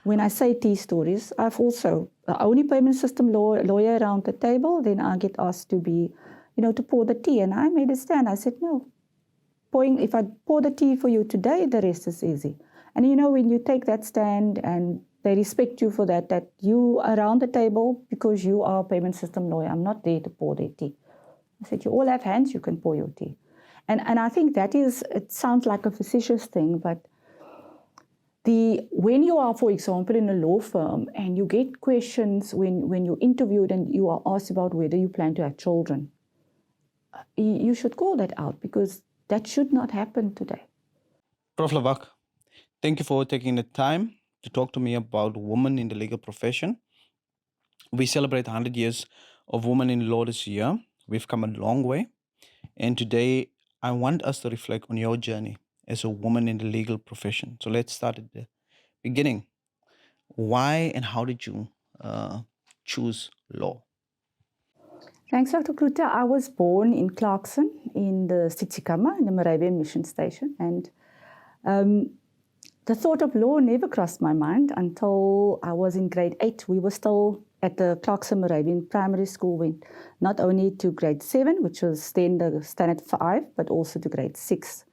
when I say tea stories, I've also, the only payment system lawyer around the table, then I get asked to be, to pour the tea. And I made a stand. I said, no, if I pour the tea for you today, the rest is easy. And when you take that stand and they respect you for that you are around the table because you are a payment system lawyer. I'm not there to pour their tea. I said, you all have hands, you can pour your tea. And I think it sounds like a facetious thing, but when you are, for example, in a law firm and you get questions when you're interviewed and you are asked about whether you plan to have children, you should call that out because that should not happen today. Prof Lawack, thank you for taking the time to talk to me about women in the legal profession. We celebrate 100 years of women in law this year. We've come a long way. And today, I want us to reflect on your journey as a woman in the legal profession. So let's start at the beginning. Why and how did you choose law? Thanks, Dr. Kruta. I was born in Clarkson in the Tsitsikamma, in the Moravian mission station. And the thought of law never crossed my mind until I was in grade 8. We were still at the Clarkson Moravian Primary School, went not only to grade 7, which was then the standard 5, but also to grade 6,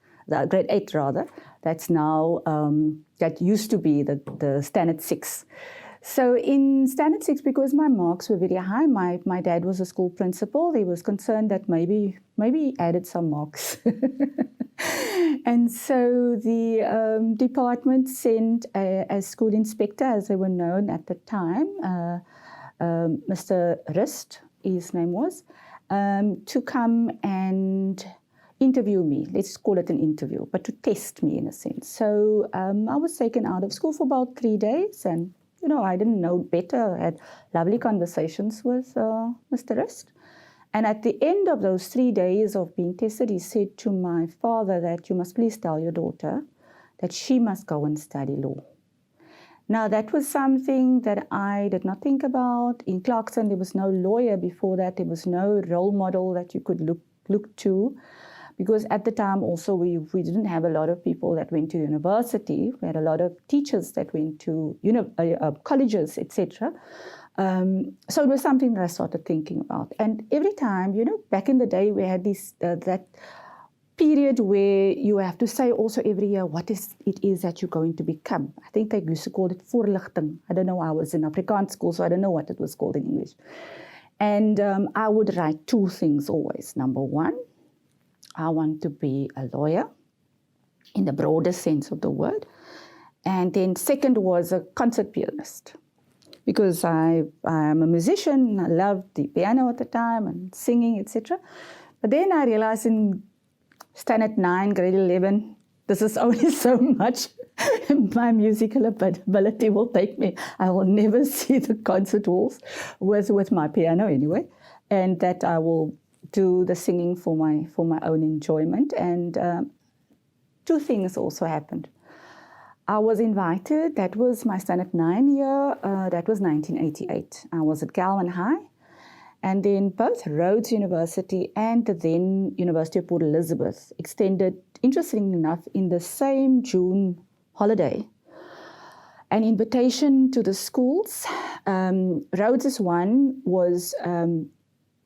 grade 8 rather. That's now, that used to be the standard 6. So in standard 6, because my marks were very high, my dad was a school principal. He was concerned that maybe he added some marks. And so the department sent a school inspector, as they were known at the time, Mr. Rist, his name was, to come and interview me. Let's call it an interview, but to test me in a sense. So I was taken out of school for about 3 days, and I didn't know better. I had lovely conversations with Mr. Rist. And at the end of those 3 days of being tested, he said to my father that you must please tell your daughter that she must go and study law. Now, that was something that I did not think about. In Clarkson, there was no lawyer before that. There was no role model that you could look to. Because at the time also, we didn't have a lot of people that went to university. We had a lot of teachers that went to colleges, etc. So it was something that I started thinking about. And every time, back in the day, we had that period where you have to say also every year what it is that you're going to become. I think they used to call it voorligting. I don't know, I was in Afrikaans school, so I don't know what it was called in English. And I would write 2 things always. Number 1, I want to be a lawyer in the broader sense of the word. And then second was a concert pianist. Because I am a musician, I loved the piano at the time and singing, etc. But then I realized in standard 9, grade 11, this is only so much my musical ability will take me. I will never see the concert halls with my piano anyway, and that I will do the singing for my own enjoyment. And 2 things also happened. I was invited, that was my standard 9 year, that was 1988. I was at Galway High, and then both Rhodes University and the then University of Port Elizabeth extended, interestingly enough, in the same June holiday, an invitation to the schools. Rhodes' one was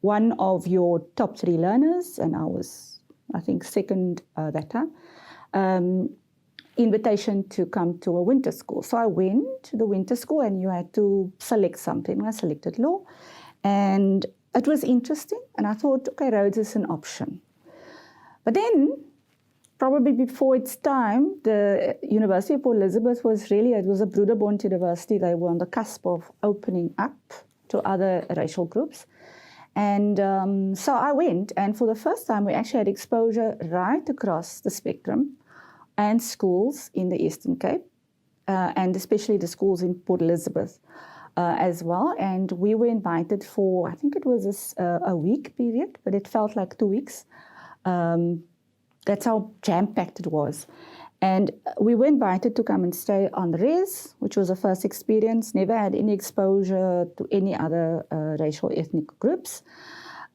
one of your top 3 learners, and I was, I think, second that time. Invitation to come to a winter school. So I went to the winter school and you had to select something. I selected law and it was interesting and I thought, okay, Rhodes is an option. But then, probably before its time, the University of Port Elizabeth was it was a Broederbond university. They were on the cusp of opening up to other racial groups. And so I went, and for the first time we actually had exposure right across the spectrum and schools in the Eastern Cape, and especially the schools in Port Elizabeth as well. And we were invited for, I think it was a week period, but it felt like 2 weeks. That's how jam-packed it was. And we were invited to come and stay on the res, which was a first experience. Never had any exposure to any other racial ethnic groups,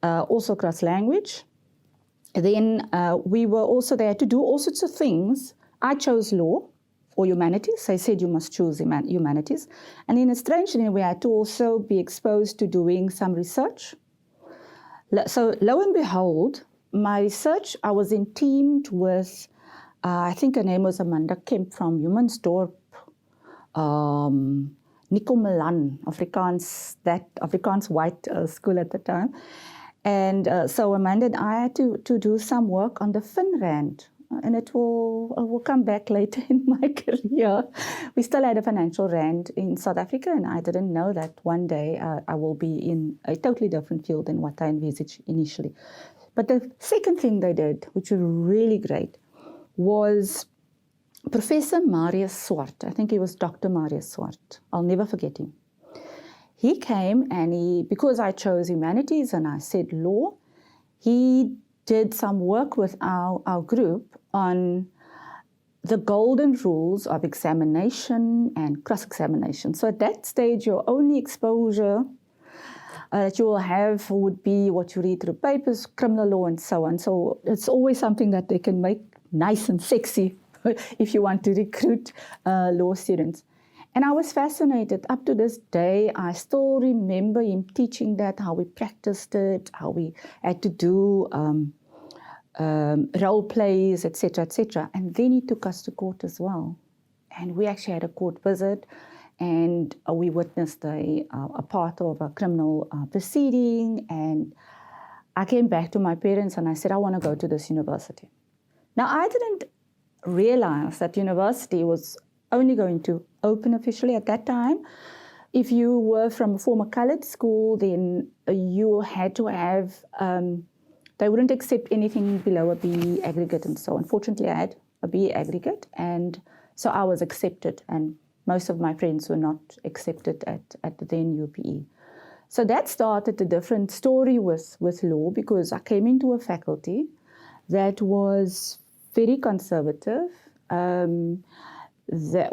also across language. Then we were also there to do all sorts of things. I chose law, or humanities. They said you must choose humanities. And in a strange way, we had to also be exposed to doing some research. So lo and behold, my research, I was in teamed with, I think her name was Amanda Kemp from Humansdorp, Nico Milan, Afrikaans white school at the time. And so Amanda and I had to do some work on the Finrand. And it will come back later in my career. We still had a financial rand in South Africa, and I didn't know that one day I will be in a totally different field than what I envisaged initially. But the second thing they did, which was really great, was Professor Marius Swart. I think he was Dr. Marius Swart. I'll never forget him. He came and because I chose humanities and I said law, he did some work with our group on the golden rules of examination and cross-examination. So at that stage, your only exposure that you will have would be what you read through papers, criminal law, and so on. So it's always something that they can make nice and sexy if you want to recruit law students. And I was fascinated. Up to this day, I still remember him teaching that, how we practiced it, how we had to do role plays, etc., etc. And then he took us to court as well. And we actually had a court visit, and we witnessed a part of a criminal proceeding. And I came back to my parents and I said, I want to go to this university. Now, I didn't realize that university was only going to open officially at that time. If you were from a former colored school, then you had to have, they wouldn't accept anything below a B aggregate and so on. Fortunately, I had a B aggregate, and so I was accepted, and most of my friends were not accepted at the then UPE. So that started a different story with law, because I came into a faculty that was very conservative,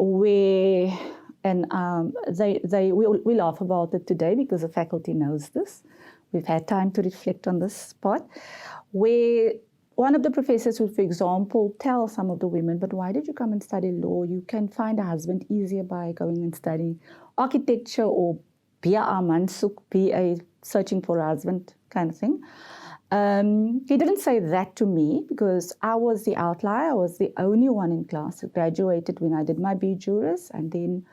we laugh about it today because the faculty knows this. We've had time to reflect on this part, where one of the professors would, for example, tell some of the women, but why did you come and study law? You can find a husband easier by going and studying architecture or BA Mansuk, BA searching for a husband kind of thing. He didn't say that to me because I was the outlier. I was the only one in class who graduated when I did my BJuris, and then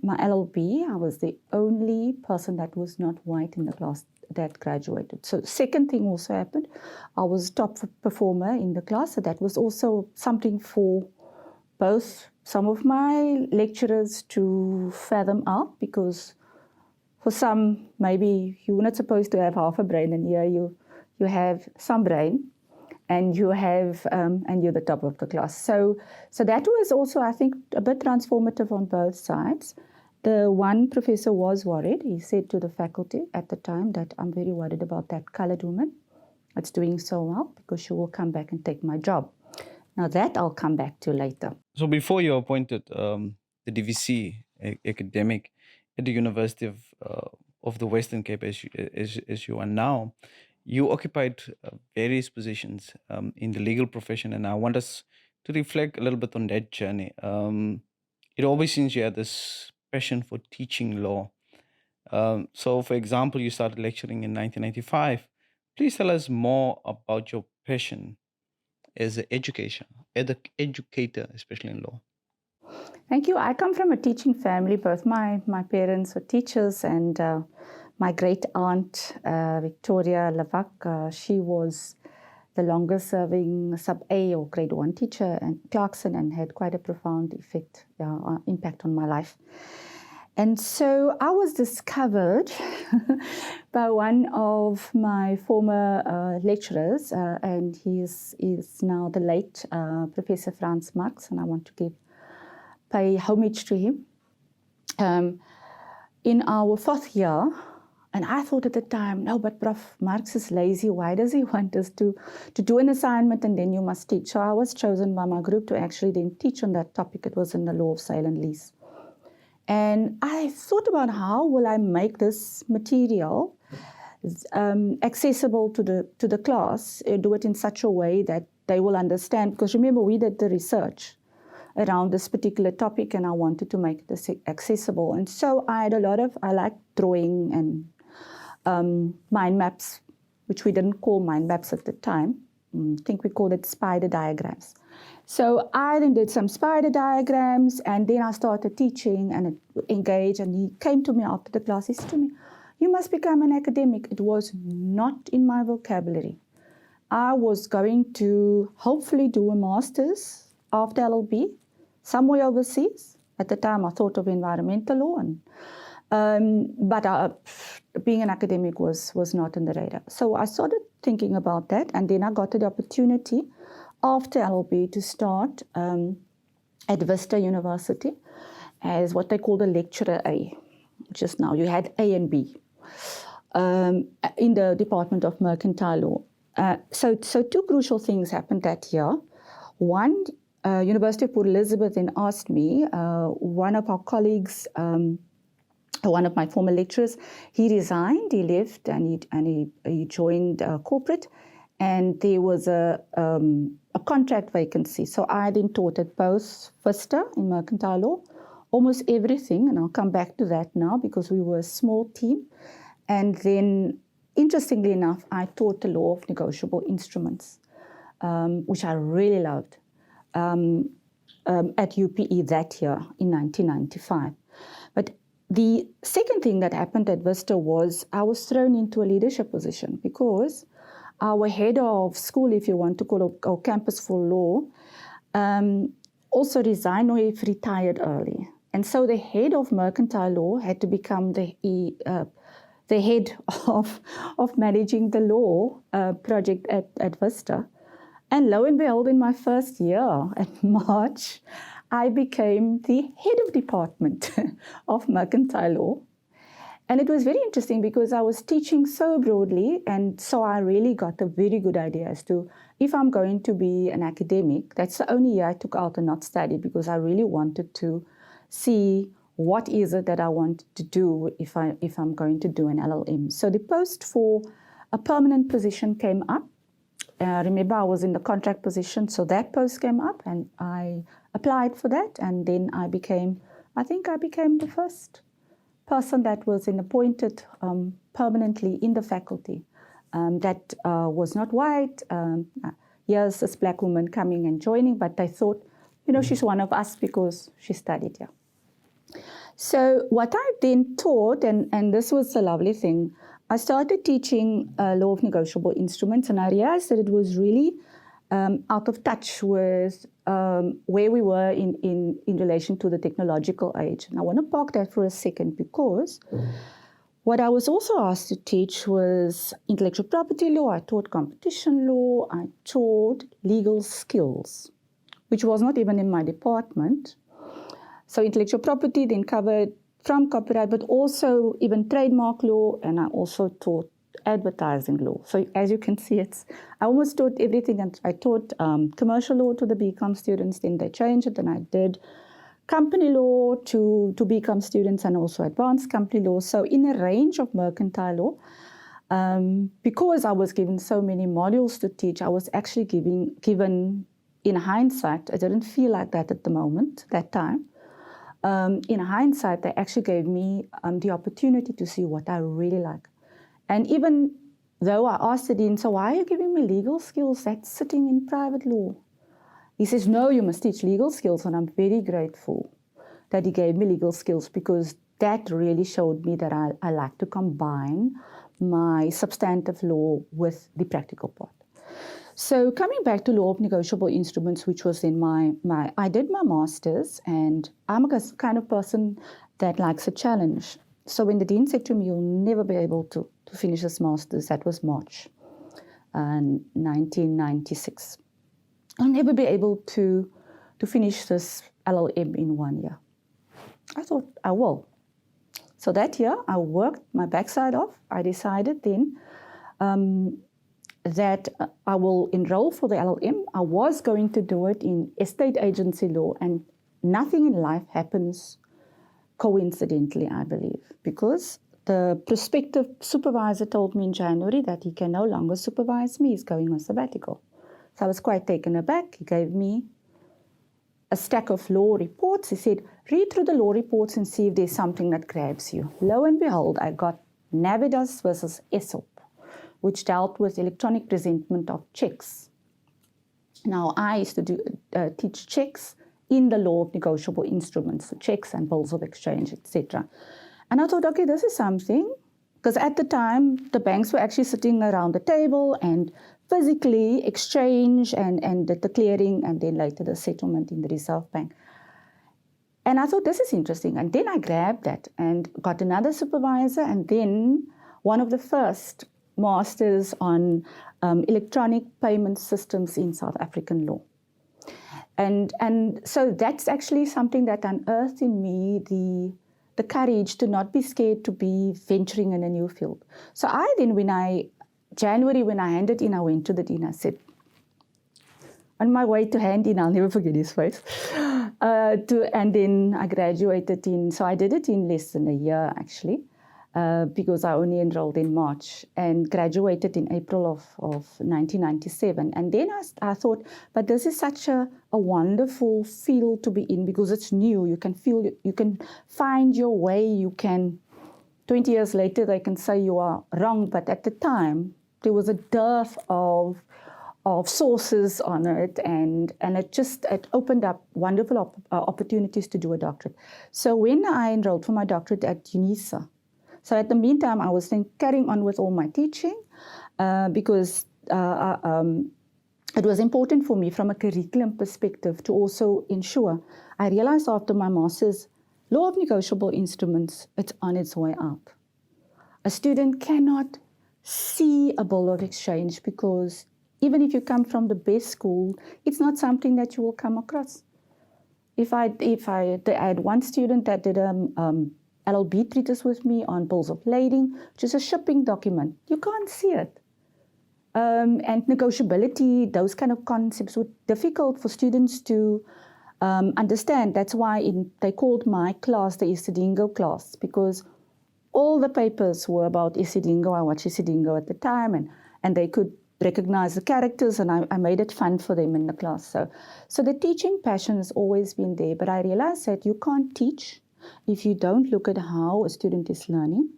my LLB. I was the only person that was not white in the class that graduated. So the second thing also happened. I was a top performer in the class, so that was also something for both some of my lecturers to fathom out, because for some, maybe you're not supposed to have half a brain, and here you have some brain, and you have, and you're the top of the class. So that was also, I think, a bit transformative on both sides. The one professor was worried. He said to the faculty at the time that I'm very worried about that colored woman that's doing so well, because she will come back and take my job. Now that I'll come back to later. So before you were appointed the DVC academic at the University of the Western Cape, as you are now, you occupied various positions in the legal profession, and I want us to reflect a little bit on that journey. It always seems you had this passion for teaching law. So, for example, you started lecturing in 1995. Please tell us more about your passion as an educator, especially in law. Thank you. I come from a teaching family. Both my parents were teachers, and my great aunt, Victoria Lawack, she was the longest serving sub-A or grade 1 teacher at Clarkson, and had quite a profound impact on my life. And so I was discovered by one of my former lecturers, and he is now the late Professor Franz Marx, and I want to pay homage to him. In our 4th year, and I thought at the time, no, but Prof Marx is lazy. Why does he want us to do an assignment and then you must teach? So I was chosen by my group to actually then teach on that topic. It was in the law of sale and lease. And I thought about how will I make this material accessible to the class, do it in such a way that they will understand. Because remember, we did the research. around this particular topic, and I wanted to make it accessible. And so I liked drawing and mind maps, which we didn't call mind maps at the time. I think we called it spider diagrams. So I then did some spider diagrams, and then I started teaching and engaged, and he came to me after the class. He said to me, "You must become an academic." It was not in my vocabulary. I was going to hopefully do a master's after LLB, somewhere overseas. At the time, I thought of environmental law, but being an academic was not in the radar. So I started thinking about that, and then I got the opportunity after LLB to start at Vista University as what they called a lecturer A, which is now, you had A and B, in the Department of Mercantile Law. So two crucial things happened that year. One, University of Port Elizabeth then asked me, one of our colleagues, one of my former lecturers, he resigned, he left, and he joined corporate, and there was a contract vacancy. So I then taught at both Vista in mercantile law, almost everything, and I'll come back to that now because we were a small team. And then, interestingly enough, I taught the law of negotiable instruments, which I really loved, at UPE that year in 1995. But the second thing that happened at Vista was I was thrown into a leadership position because our head of school, if you want to call it, or campus for law, also resigned or retired early. And so the head of mercantile law had to become the head of managing the law project at Vista. And lo and behold, in my first year, at March, I became the head of department of mercantile law. And it was very interesting because I was teaching so broadly, and so I really got a very good idea as to if I'm going to be an academic. That's the only year I took out and not studied because I really wanted to see what is it that I want to do if I'm going to do an LLM. So the post for a permanent position came up. Remember, I was in the contract position, so that post came up, and I applied for that, and then I became the first person that was appointed permanently in the faculty. That was not white. Here's this black woman coming and joining, but they thought, she's one of us because she studied here. So what I then taught, and this was a lovely thing, I started teaching law of negotiable instruments, and I realized that it was really out of touch with where we were in relation to the technological age. And I want to park that for a second because what I was also asked to teach was intellectual property law. I taught competition law. I taught legal skills, which was not even in my department. So intellectual property then covered from copyright, but also even trademark law, and I also taught advertising law. So as you can see, I almost taught everything. And I taught commercial law to the BCom students, then they changed it, and I did company law to BCom students and also advanced company law. So in a range of mercantile law, because I was given so many modules to teach, I was actually given, in hindsight, I didn't feel like that at the moment, that time. In hindsight, they actually gave me the opportunity to see what I really like. And even though I asked the dean, so why are you giving me legal skills? That's sitting in private law. He says, no, you must teach legal skills. And I'm very grateful that he gave me legal skills because that really showed me that I like to combine my substantive law with the practical part. So coming back to law of negotiable instruments, which was in I did my master's, and I'm a kind of person that likes a challenge. So when the dean said to me, you'll never be able to finish this master's, that was March 1996. I'll never be able to finish this LLM in 1 year. I thought, I will. So that year, I worked my backside off. I decided then that I will enroll for the LLM. I was going to do it in estate agency law, and nothing in life happens coincidentally, I believe, because the prospective supervisor told me in January that he can no longer supervise me. He's going on sabbatical. So I was quite taken aback. He gave me a stack of law reports. He said, read through the law reports and see if there's something that grabs you. Lo and behold, I got Navidas versus Aesop, which dealt with electronic presentment of checks. Now, I used to teach checks in the law of negotiable instruments, so checks and bills of exchange, etc. And I thought, okay, this is something, because at the time, the banks were actually sitting around the table and physically exchange and the clearing and then later the settlement in the Reserve Bank. And I thought, this is interesting. And then I grabbed that and got another supervisor and then one of the first masters on electronic payment systems in South African law. And so that's actually something that unearthed in me the courage to not be scared to be venturing in a new field. So I then, January when I handed in, I went to the dean. I said, on my way to hand in, I'll never forget his face. And then I graduated so I did it in less than a year actually, because I only enrolled in March and graduated in April of 1997. And then I thought, but this is such a wonderful field to be in because it's new. You can find your way. 20 years later, they can say you are wrong. But at the time, there was a dearth of sources on it, and it opened up wonderful opportunities to do a doctorate. So when I enrolled for my doctorate at Unisa, so at the meantime, I was then carrying on with all my teaching because it was important for me from a curriculum perspective to also ensure. I realized after my master's, law of negotiable instruments, it's on its way out. A student cannot see a bill of exchange because even if you come from the best school, it's not something that you will come across. I had one student that did LLB treatise with me on bills of lading, which is a shipping document. You can't see it. And negotiability, those kind of concepts were difficult for students to understand. That's why they called my class the Isidingo class, because all the papers were about Isidingo. I watched Isidingo at the time, and they could recognize the characters, and I made it fun for them in the class. So the teaching passion has always been there, but I realized that you can't teach if you don't look at how a student is learning.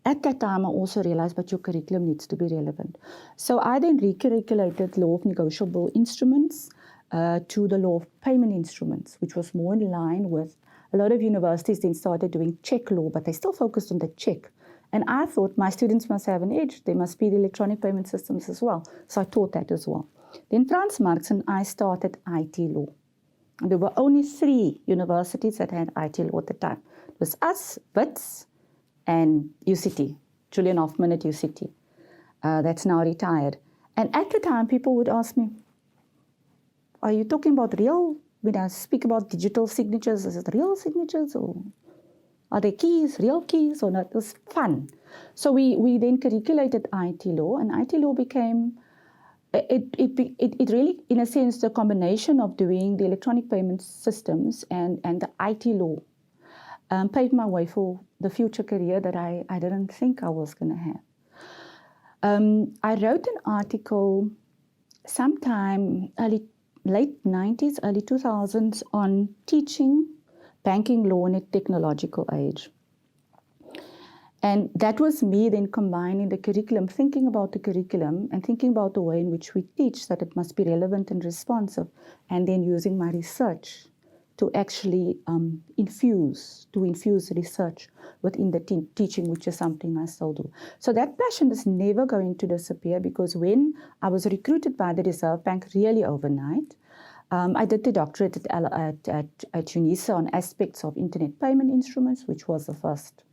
At that time, I also realized that your curriculum needs to be relevant. So I then recurriculated law of negotiable instruments to the law of payment instruments, which was more in line with a lot of universities then started doing check law, but they still focused on the check. And I thought my students must have an edge. They must be the electronic payment systems as well. So I taught that as well. Then Frans Marx and I started IT law. And there were only 3 universities that had IT law at the time. It was us, WITS, and UCT, Julian Hoffman at UCT. That's now retired. And at the time, people would ask me, are you talking about real? When I speak about digital signatures, is it real signatures or are they keys, real keys or not? It was fun. So we then curriculated IT law, and IT law became, it really, in a sense, the combination of doing the electronic payment systems and the IT law paved my way for the future career that I didn't think I was going to have. I wrote an article sometime late 90s, early 2000s on teaching banking law in a technological age. And that was me then combining the curriculum, thinking about the curriculum and thinking about the way in which we teach, that it must be relevant and responsive, and then using my research to actually infuse research within the teaching, which is something I still do. So that passion is never going to disappear, because when I was recruited by the Reserve Bank really overnight, I did the doctorate at Unisa on aspects of internet payment instruments, which was the first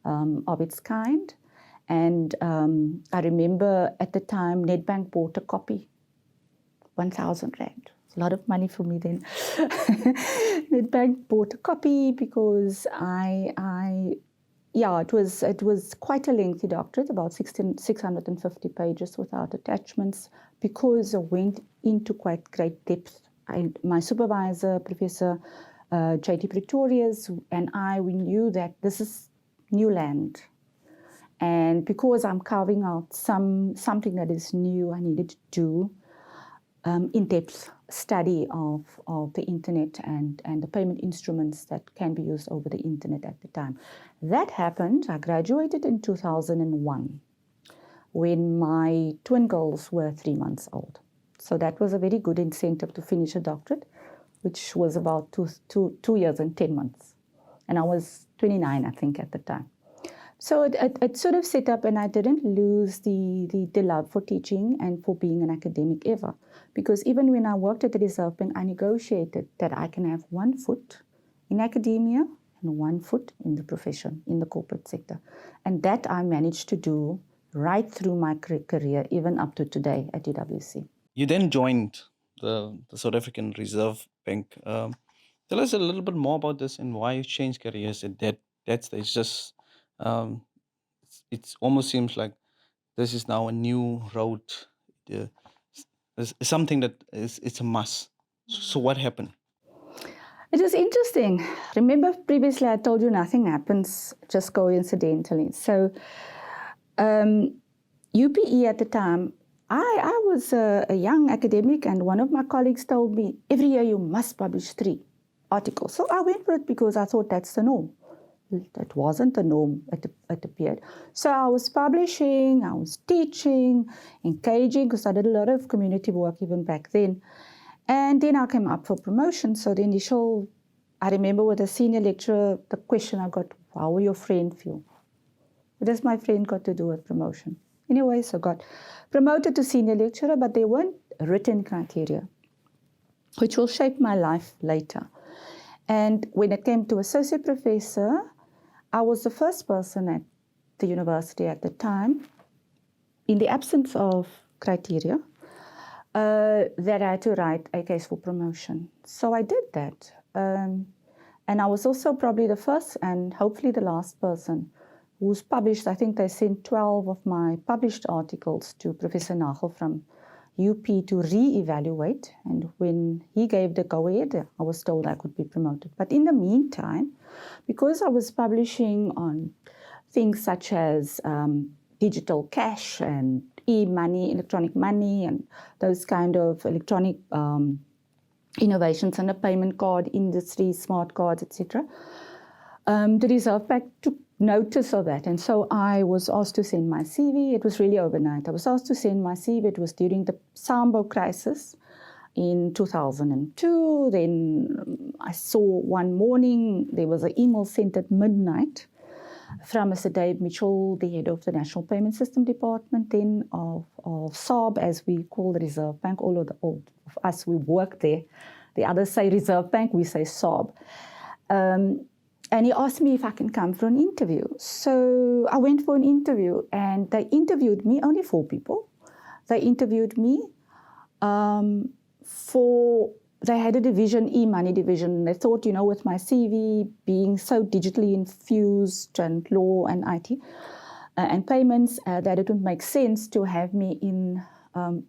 of its kind. And I remember at the time, Nedbank bought a copy, 1,000 Rand. A lot of money for me then. Nedbank bought a copy because it was quite a lengthy doctorate, about 650 pages without attachments, because I went into quite great depth. My supervisor, Professor J.T. Pretorius, and we knew that this is new land. And because I'm carving out something that is new, I needed to do in-depth study of the internet and the payment instruments that can be used over the internet at the time. That happened. I graduated in 2001 when my twin girls were 3 months old. So that was a very good incentive to finish a doctorate, which was about two years and 10 months. And I was 29, I think, at the time. So it sort of set up, and I didn't lose the love for teaching and for being an academic ever. Because even when I worked at the Reserve Bank, I negotiated that I can have 1 foot in academia and 1 foot in the profession, in the corporate sector. And that I managed to do right through my career, even up to today at UWC. You then joined the South African Reserve Bank. Tell us a little bit more about this and why you changed careers at that stage. Just it almost seems like this is now a new road. It's something that it's a must. So what happened? It was interesting. Remember previously I told you nothing happens just coincidentally. So UPE at the time, I was a young academic, and one of my colleagues told me, every year you must publish 3 articles. So I went for it because I thought that's the norm. That wasn't the norm at the period. So I was publishing, I was teaching, engaging, because I did a lot of community work even back then. And then I came up for promotion. So the initial, I remember with a senior lecturer, the question I got, how will your friend feel? What does my friend got to do with promotion? Anyway, so got promoted to senior lecturer, but there weren't written criteria, which will shape my life later. And when it came to associate professor, I was the first person at the university at the time, in the absence of criteria, that I had to write a case for promotion. So I did that. And I was also probably the first and hopefully the last person who's published. I think they sent 12 of my published articles to Professor Nagel from UP to re-evaluate. And when he gave the go-ahead, I was told I could be promoted. But in the meantime, because I was publishing on things such as digital cash and e-money, electronic money, and those kind of electronic innovations in the payment card industry, smart cards, etc., the Reserve Bank took notice of that. And so I was asked to send my CV. It was really overnight. I was asked to send my CV. It was during the Sambo crisis in 2002. Then I saw one morning there was an email sent at midnight from Mr. Dave Mitchell, the head of the National Payment System Department then of SARB, as we call the Reserve Bank. All of us, we work there. The others say Reserve Bank, we say SARB. And he asked me if I can come for an interview. So I went for an interview, and they interviewed me, only 4 people. They interviewed me they had a division, e-money division. They thought, with my CV being so digitally infused and law and IT and payments, that it would make sense to have me in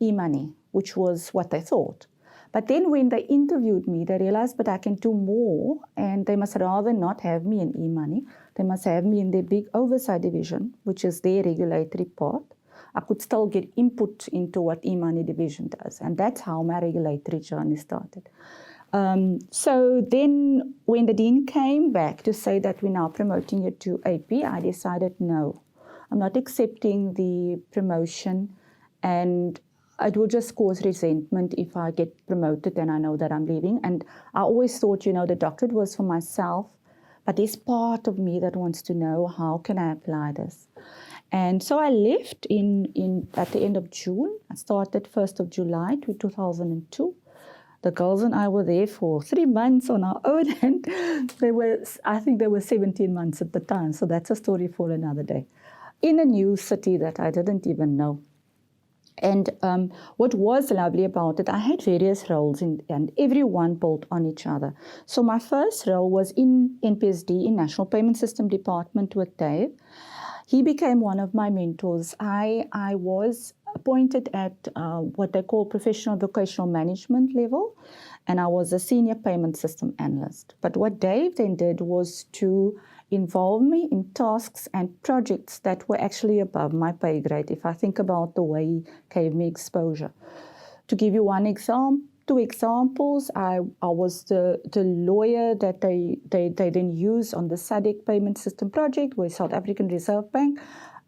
e-money, which was what they thought. But then when they interviewed me, they realized, but I can do more, and they must rather not have me in e-money. They must have me in their big oversight division, which is their regulatory part. I could still get input into what e-money division does, and that's how my regulatory journey started. So then when the dean came back to say that we're now promoting you to AP, I decided, no, I'm not accepting the promotion, and it will just cause resentment if I get promoted and I know that I'm leaving. And I always thought, the doctorate was for myself, but there's part of me that wants to know, how can I apply this? And so I left at the end of June. I started 1st of July 2002. The girls and I were there for 3 months on our own, and I think they were 17 months at the time. So that's a story for another day. In a new city that I didn't even know. And what was lovely about it, I had various roles and everyone built on each other. So my first role was in NPSD, in National Payment System Department with Dave. He became one of my mentors. I was appointed at what they call professional vocational management level, and I was a senior payment system analyst. But what Dave then did was to involve me in tasks and projects that were actually above my pay grade, if I think about the way he gave me exposure. To give you two examples, I was the lawyer that they then used on the SADC payment system project, where South African Reserve Bank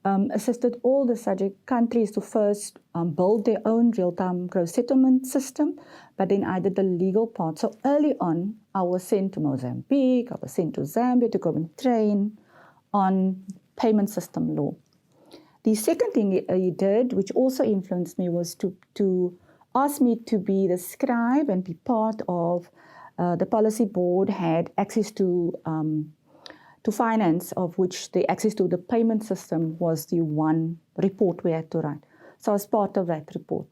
assisted all the SADC countries to first build their own real-time gross settlement system, but then I did the legal part. So early on, I was sent to Mozambique, I was sent to Zambia to go and train on payment system law. The second thing he did, which also influenced me, was to ask me to be the scribe and be part of the policy board had access to finance, of which the access to the payment system was the one report we had to write. So I was part of that report.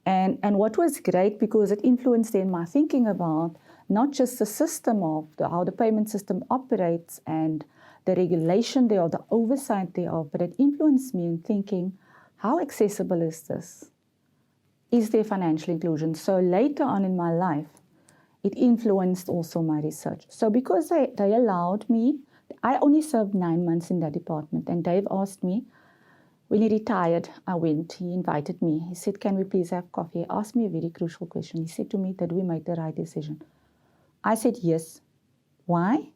And what was great, because it influenced then my thinking about not just the system of how the payment system operates and the regulation thereof, the oversight thereof, but it influenced me in thinking, how accessible is this? Is there financial inclusion? So later on in my life, it influenced also my research. So because they allowed me, I only served 9 months in that department, and Dave asked me, when he retired, I went, he invited me. He said, can we please have coffee? He asked me a very crucial question. He said to me, did we make the right decision? I said, yes. Why?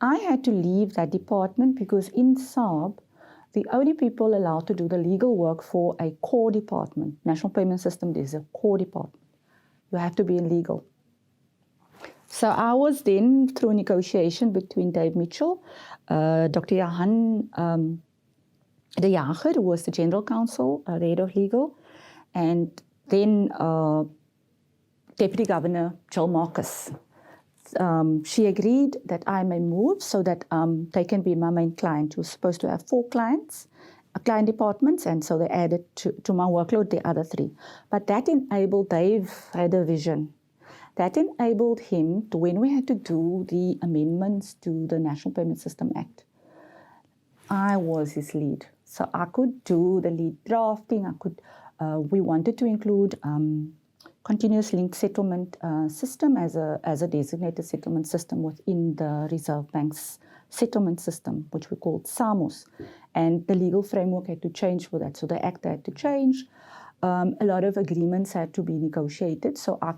I had to leave that department because in SARB, the only people allowed to do the legal work for a core department, National Payment System, is a core department. You have to be in legal. So I was then, through a negotiation between Dave Mitchell, Dr. Johan de Jager, who was the General Counsel, the head of legal, and then Deputy Governor Jill Marcus. She agreed that I may move so that they can be my main client. She was supposed to have 4 client departments, and so they added to my workload the other 3. But that enabled, Dave had a vision. That enabled him to, when we had to do the amendments to the National Payment System Act, I was his lead. So I could do the lead drafting. We wanted to include continuous linked settlement system as a designated settlement system within the Reserve Bank's settlement system, which we called SAMOS. And the legal framework had to change for that. So the act had to change. A lot of agreements had to be negotiated. So I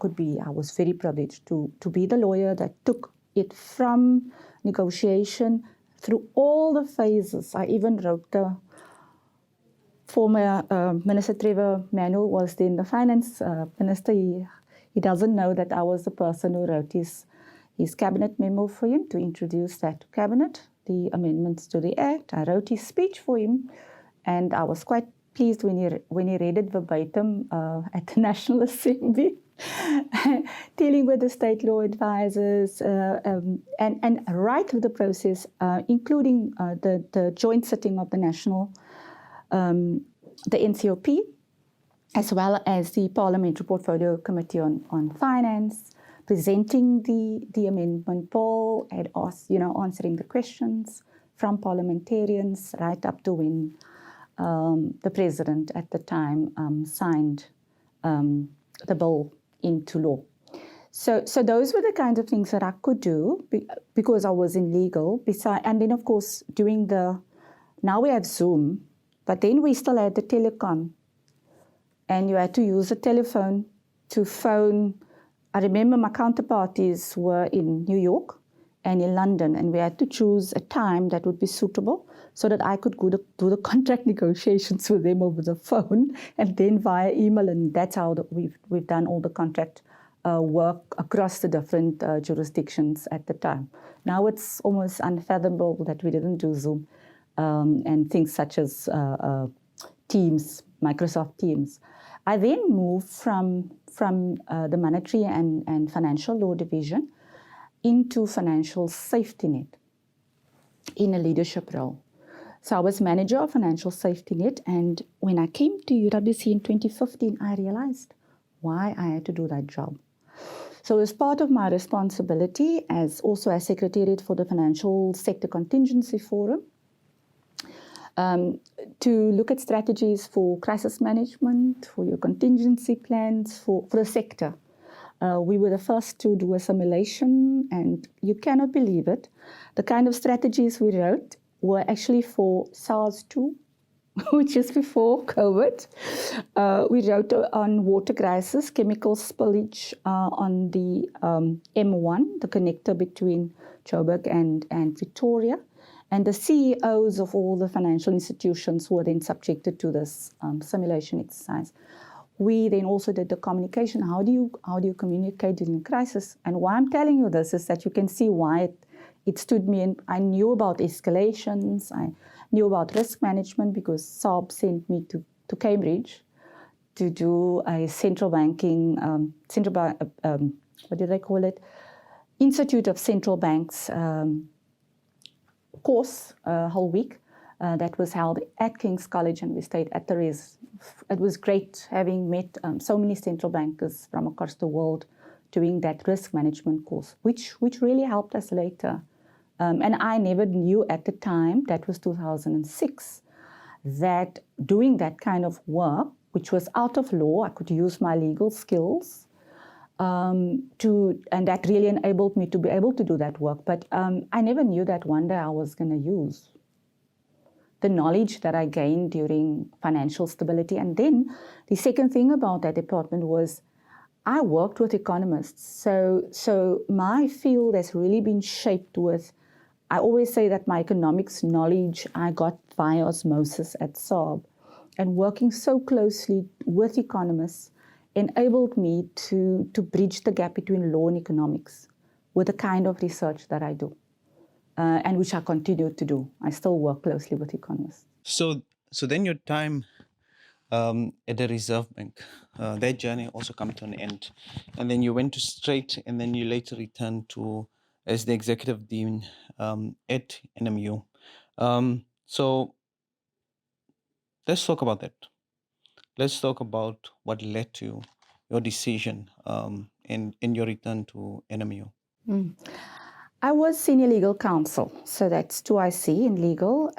was very privileged to be the lawyer that took it from negotiation through all the phases. I even wrote the former Minister Trevor Manuel was then the finance minister. He doesn't know that I was the person who wrote his cabinet memo for him to introduce that to cabinet, the amendments to the act. I wrote his speech for him, and I was quite pleased when he read it verbatim at the National Assembly, dealing with the state law advisors, and right through the process, including the joint sitting of the National, the NCOP, as well as the Parliamentary Portfolio Committee on Finance, presenting the amendment poll, and answering the questions from parliamentarians, right up to when the president at the time signed the bill into law. So those were the kinds of things that I could do because I was in legal. And then, of course, now we have Zoom, but then we still had the telecom. And you had to use a telephone to phone. I remember my counterparties were in New York and in London, and we had to choose a time that would be suitable so that I could do the contract negotiations with them over the phone and then via email. And that's how we've done all the contract work across the different jurisdictions at the time. Now it's almost unfathomable that we didn't do Zoom and things such as Teams, Microsoft Teams. I then moved from the monetary and financial law division into financial safety net in a leadership role. So I was manager of financial safety net, and when I came to UWC in 2015, I realized why I had to do that job. So as part of my responsibility as secretariat for the Financial Sector Contingency Forum, to look at strategies for crisis management, for your contingency plans, for the sector. We were the first to do a simulation, and you cannot believe it. The kind of strategies we wrote were actually for SARS 2, which is before COVID. We wrote on water crisis, chemical spillage on the M1, the connector between Joburg and Victoria. And the CEOs of all the financial institutions were then subjected to this simulation exercise. We then also did the communication. How do you communicate during a crisis? And why I'm telling you this is that you can see why it stood me in. I knew about escalations. I knew about risk management because SARB sent me to Cambridge to do a central banking, what do they call it? Institute of Central Banks course, a whole week. That was held at King's College, and we stayed at the Res. It was great having met so many central bankers from across the world doing that risk management course, which really helped us later. And I never knew at the time, that was 2006, that doing that kind of work, which was out of law, I could use my legal skills, and that really enabled me to be able to do that work. But I never knew that one day I was going to use the knowledge that I gained during financial stability. And then the second thing about that department was I worked with economists. So my field has really been shaped with, I always say that my economics knowledge I got via osmosis at SARB. And working so closely with economists enabled me to bridge the gap between law and economics with the kind of research that I do. And which I continue to do. I still work closely with economists. So then your time at the Reserve Bank, that journey also come to an end. And then you went to Straight, and then you later returned to as the executive dean at NMU. So let's talk about that. Let's talk about what led to your decision in your return to NMU. I was senior legal counsel, so that's 2IC in legal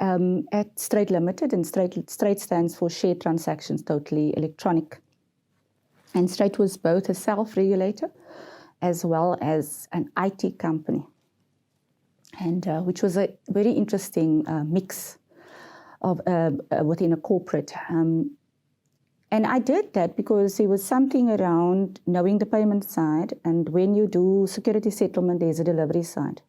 at Straight Limited, and Straight stands for Shared Transactions, Totally Electronic. And Straight was both a self-regulator as well as an IT company, and which was a very interesting mix of within a corporate. And I did that because there was something around knowing the payment side, and when you do security settlement, there's a delivery side.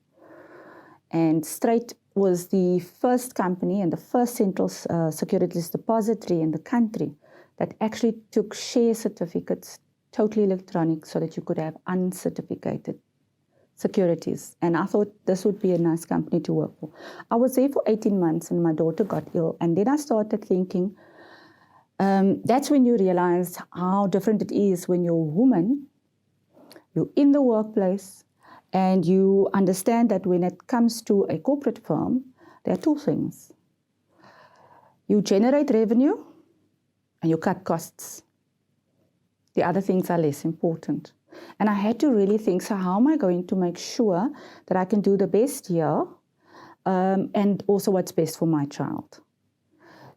And Straight was the first company and the first central securities depository in the country that actually took share certificates totally electronic so that you could have uncertificated securities. And I thought this would be a nice company to work for. I was there for 18 months and my daughter got ill. And then I started thinking, that's when you realize how different it is when you're a woman, you're in the workplace, and you understand that when it comes to a corporate firm, there are two things. You generate revenue and you cut costs. The other things are less important. And I had to really think, so how am I going to make sure that I can do the best here and also what's best for my child?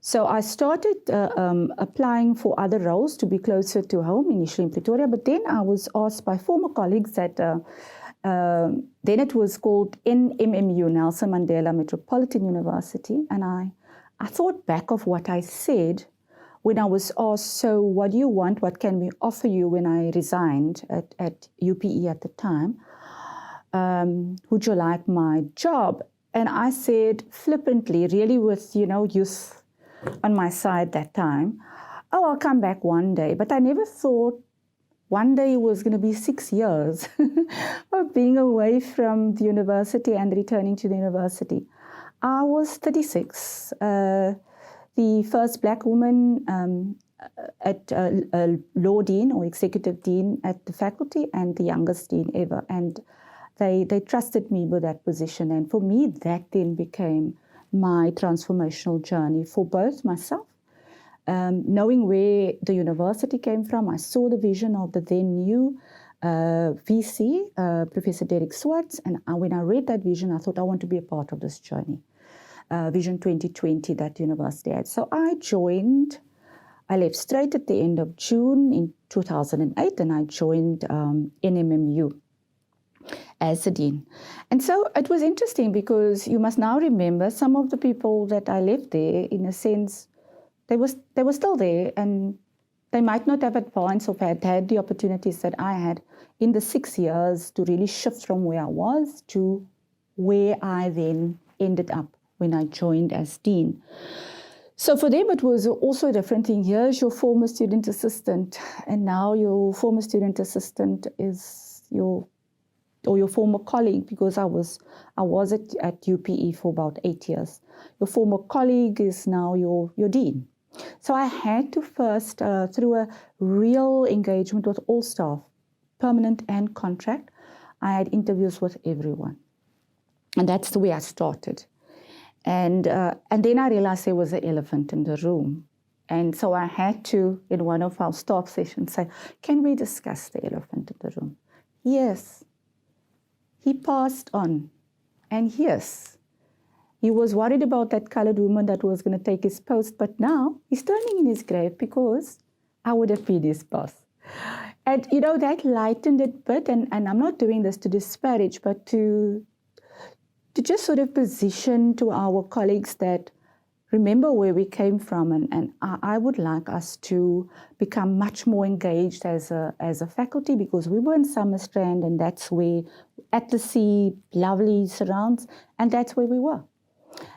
So I started applying for other roles to be closer to home, initially in Pretoria, but then I was asked by former colleagues that then it was called NMMU, Nelson Mandela Metropolitan University, and I thought back of what I said when I was asked, so what do you want, what can we offer you when I resigned at UPE at the time? Would you like my job? And I said flippantly, really with, youth on my side that time, oh, I'll come back one day. But I never thought one day was going to be 6 years of being away from the university and returning to the university. I was 36, the first black woman at law dean or executive dean at the faculty, and the youngest dean ever. And they trusted me with that position. And for me, that then became my transformational journey for both myself. Knowing where the university came from, I saw the vision of the then new VC, Professor Derek Swartz, and when I read that vision, I thought I want to be a part of this journey. Vision 2020 that university had. So I left Straight at the end of June in 2008, and I joined NMMU as a dean. And so it was interesting because you must now remember some of the people that I left there, in a sense, they were still there, and they might not have advanced or had the opportunities that I had in the 6 years to really shift from where I was to where I then ended up when I joined as dean. So for them, it was also a different thing. Here's your former student assistant, and now your former student assistant is your former colleague, because I was at UPE for about 8 years. Your former colleague is now your dean. So I had to first, through a real engagement with all staff, permanent and contract, I had interviews with everyone. And that's the way I started. And then I realized there was an elephant in the room. And so I had to, in one of our staff sessions, say, can we discuss the elephant in the room? Yes. He passed on. And yes, he was worried about that colored woman that was going to take his post, but now he's turning in his grave because I would have been his boss. And, that lightened it a bit, and I'm not doing this to disparage, but to just sort of position to our colleagues that remember where we came from, and I would like us to become much more engaged as a faculty, because we were in Summerstrand, and that's where, at the sea, lovely surrounds, and that's where we were.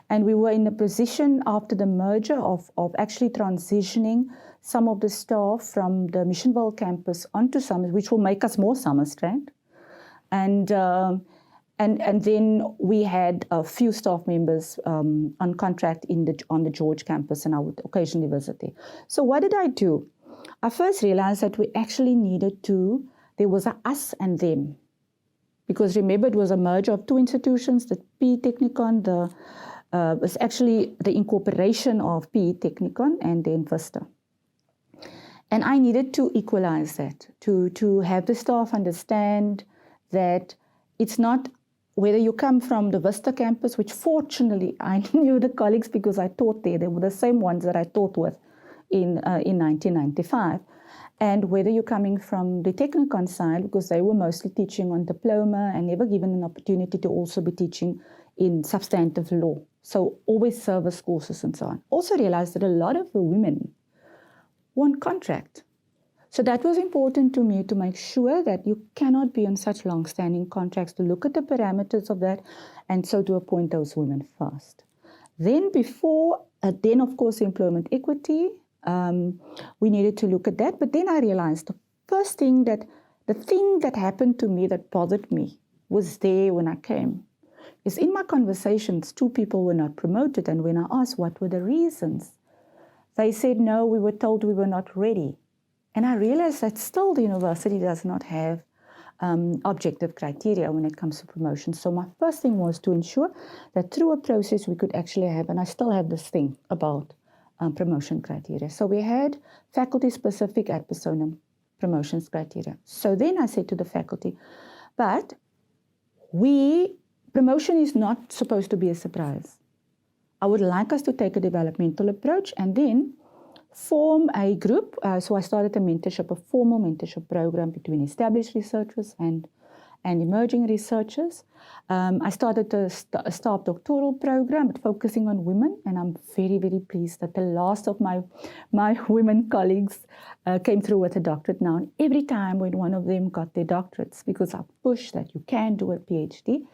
And we were in a position after the merger of actually transitioning some of the staff from the Missionville campus onto Summer, which will make us more Summerstrand. And then we had a few staff members on contract on the George campus, and I would occasionally visit there. So what did I do? I first realized that we actually needed there was a us and them. Because remember, it was a merger of two institutions, the PE Technikon, was actually the incorporation of PE Technikon and then Vista. And I needed to equalize that, to have the staff understand that it's not whether you come from the Vista campus, which fortunately I knew the colleagues because I taught there. They were the same ones that I taught with in 1995. And whether you're coming from the Technikon side, because they were mostly teaching on diploma and never given an opportunity to also be teaching in substantive law. So always service courses and so on. Also realized that a lot of the women want contract. So that was important to me, to make sure that you cannot be on such long-standing contracts, to look at the parameters of that, and so to appoint those women first. Then then of course employment equity, we needed to look at that. But then I realized the thing that happened to me that bothered me was there when I came. Is in my conversations, 2 people were not promoted, and when I asked what were the reasons, they said, no, we were told we were not ready. And I realized that still the university does not have objective criteria when it comes to promotion. So my first thing was to ensure that through a process we could actually have, and I still have this thing about promotion criteria. So we had faculty-specific ad personam promotions criteria. So then I said to the faculty, but promotion is not supposed to be a surprise. I would like us to take a developmental approach and then form a group. So I started a formal mentorship program between established researchers and emerging researchers. I started a staff doctoral program focusing on women, and I'm very, very pleased that the last of my women colleagues came through with a doctorate now. And every time when one of them got their doctorates, because I pushed that you can do a PhD,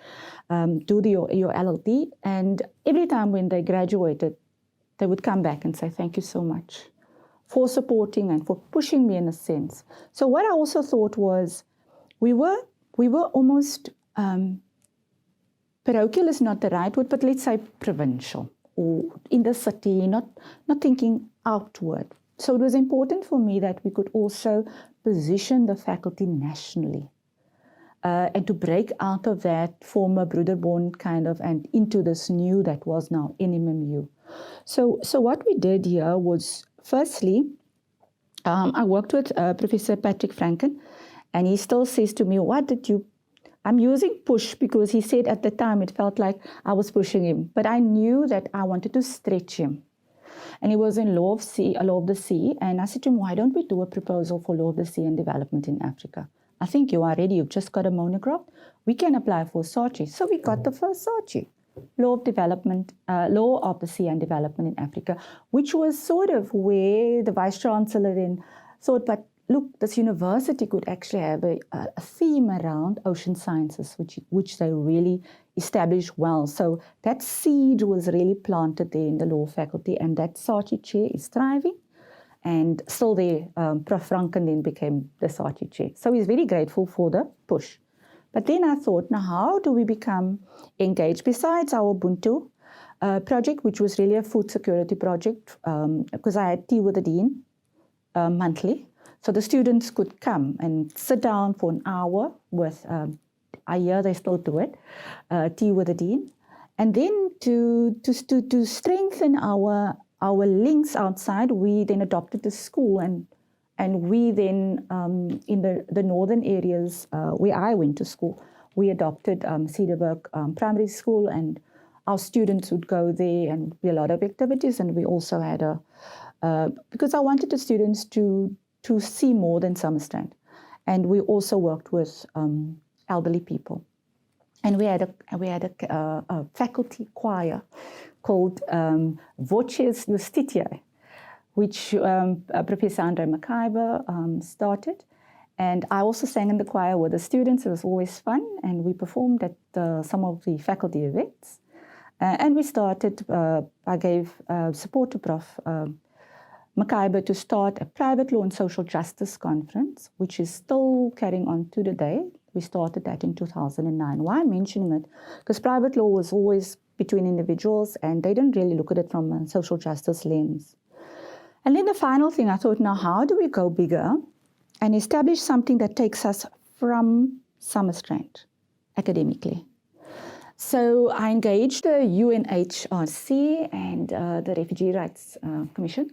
do your LLD, and every time when they graduated, they would come back and say, thank you so much for supporting and for pushing me in a sense. So what I also thought was, we were almost, parochial is not the right word, but let's say provincial, or in the city, not thinking outward. So it was important for me that we could also position the faculty nationally, and to break out of that former Broederbond kind of and into this new that was now NMMU. So what we did here was, firstly, I worked with Professor Patrick Franken, and he still says to me, I'm using push because he said at the time it felt like I was pushing him, but I knew that I wanted to stretch him. And he was in Law of the Sea, and I said to him, why don't we do a proposal for Law of the Sea and development in Africa? I think you are ready, you've just got a monograph. We can apply for SACHI. So we got the first SACHI. Law of Development, Law of the Sea and Development in Africa, which was sort of where the Vice Chancellor then thought, but look, this university could actually have a theme around ocean sciences, which they really established well. So that seed was really planted there in the law faculty, and that Saatchi chair is thriving. And still there, Prof Franken then became the Saatchi chair. So he's very grateful for the push. But then I thought, now how do we become engaged? Besides our Ubuntu project, which was really a food security project, because I had tea with the dean monthly. So the students could come and sit down for an hour with, I hear they still do it, tea with the dean. And then to strengthen our links outside, we then adopted the school, and we then, in the northern areas where I went to school, we adopted Cedarburg Primary School, and our students would go there and be a lot of activities. And we also had because I wanted the students to see more than Summerstrand. And we also worked with elderly people. And we had a faculty choir called Voces Justitiae, which Professor Andre Gqeberha started. And I also sang in the choir with the students. It was always fun. And we performed at some of the faculty events. And we started, I gave support to Prof Gqeberha to start a private law and social justice conference, which is still carrying on to the day. We started that in 2009. Why I'm mentioning it? Because private law was always between individuals, and they didn't really look at it from a social justice lens. And then the final thing, I thought, now how do we go bigger and establish something that takes us from Summerstrand academically? So I engaged the UNHRC and the Refugee Rights Commission,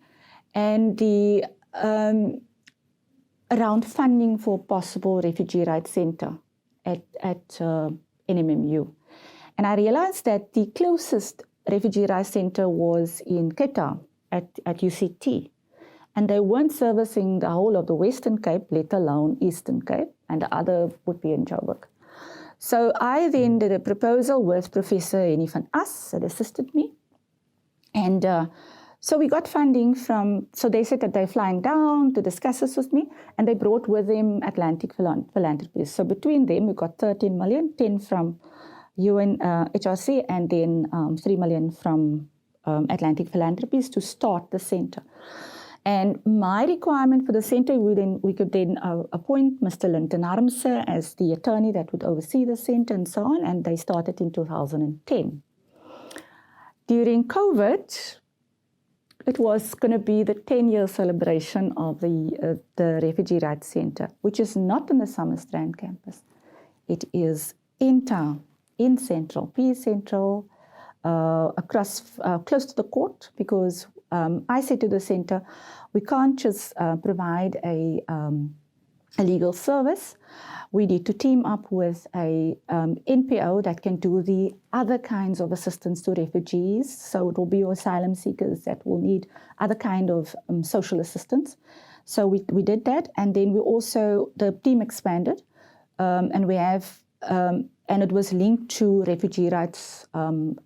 and the around funding for possible refugee rights center at NMMU. And I realized that the closest refugee rights center was in Cape Town at UCT. And they weren't servicing the whole of the Western Cape, let alone Eastern Cape, and the other would be in Joburg. So I then did a proposal with Professor Henny van As that assisted me. And so we got funding from, so they said that they're flying down to discuss this with me, and they brought with them Atlantic Philanthropies. So between them, we got 13 million, 10 from UNHRC, and then 3 million from Atlantic Philanthropies to start the center. And my requirement for the center, we could then appoint Mr. Linton Armse as the attorney that would oversee the center and so on, and they started in 2010. During COVID, it was going to be the 10-year celebration of the Refugee Rights Center, which is not on the Summerstrand campus. It is in town, in Central, P Central, across close to the court, because I said to the center, we can't just provide a legal service. We need to team up with a NPO that can do the other kinds of assistance to refugees. So it will be your asylum seekers that will need other kind of social assistance. So we did that, and then we also, the team expanded, and we have, and it was linked to refugee rights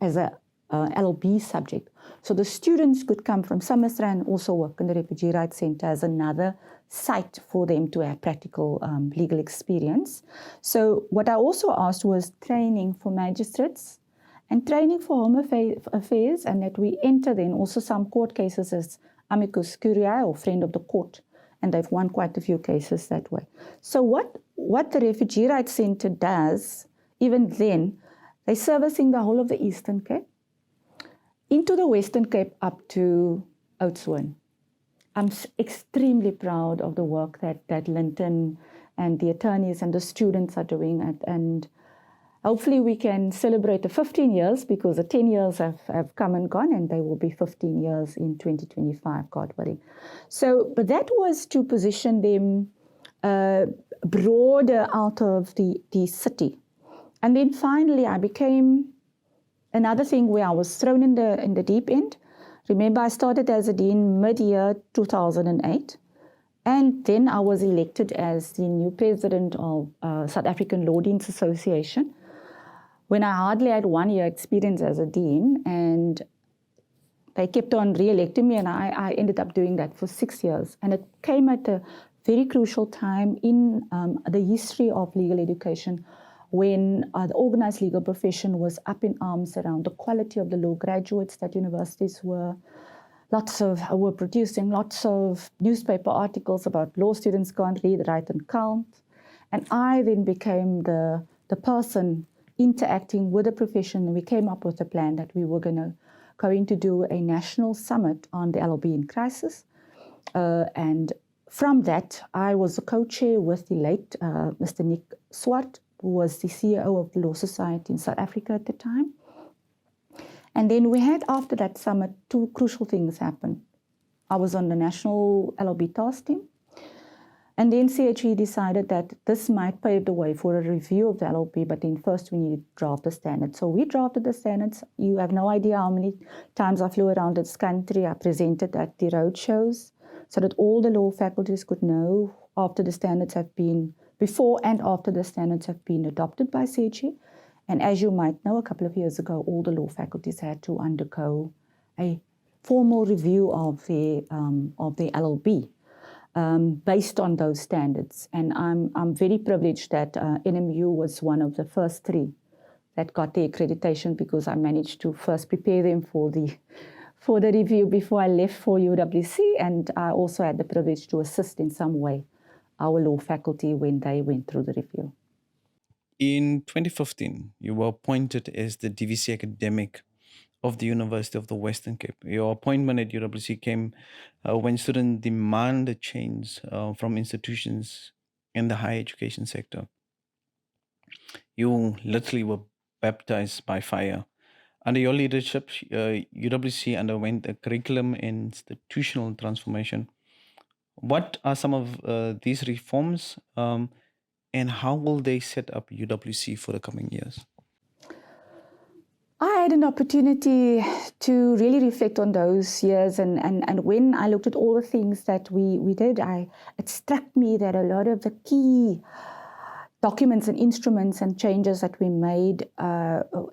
as a LLB subject. So the students could come from Summerstrand and also work in the Refugee Rights Center as another site for them to have practical legal experience. So what I also asked was training for magistrates and training for home affairs, and that we enter then also some court cases as amicus curiae, or friend of the court, and they've won quite a few cases that way. So what the Refugee Rights Center does, even then, they're servicing the whole of the Eastern Cape, into the Western Cape up to Oudtshoorn. I'm extremely proud of the work that Linton and the attorneys and the students are doing, and hopefully we can celebrate the 15 years, because the 10 years have come and gone, and they will be 15 years in 2025, God willing. So, but that was to position them broader out of the city. And then finally I became another thing where I was thrown in the deep end. Remember, I started as a dean mid-year 2008, and then I was elected as the new president of South African Law Deans Association, when I hardly had 1 year experience as a dean, and they kept on re-electing me, and I ended up doing that for 6 years. And it came at a very crucial time in the history of legal education, when the organized legal profession was up in arms around the quality of the law graduates that universities were producing lots of newspaper articles about law students can't read, write, and count. And I then became the person interacting with the profession, and we came up with a plan that we were going to do a national summit on the LLB in crisis. And from that, I was a co-chair with the late Mr. Nick Swart, who was the CEO of the Law Society in South Africa at the time. And then we had, after that summit, 2 crucial things happen. I was on the national LLB task team, and then CHE decided that this might pave the way for a review of the LLB, but then first we needed to draft the standards. So we drafted the standards. You have no idea how many times I flew around this country. I presented at the road shows so that all the law faculties could know before and after the standards have been adopted by CHE. And as you might know, a couple of years ago, all the law faculties had to undergo a formal review of the LLB based on those standards. And I'm very privileged that NMU was one of the first 3 that got the accreditation, because I managed to first prepare them for the review before I left for UWC, and I also had the privilege to assist in some way our law faculty when they went through the review. In 2015, you were appointed as the DVC academic of the University of the Western Cape. Your appointment at UWC came when students demanded change from institutions in the higher education sector. You literally were baptized by fire. Under your leadership, UWC underwent a curriculum and institutional transformation. What are some of these reforms, and how will they set up UWC for the coming years? I had an opportunity to really reflect on those years, and when I looked at all the things that we did, it struck me that a lot of the key documents and instruments and changes that we made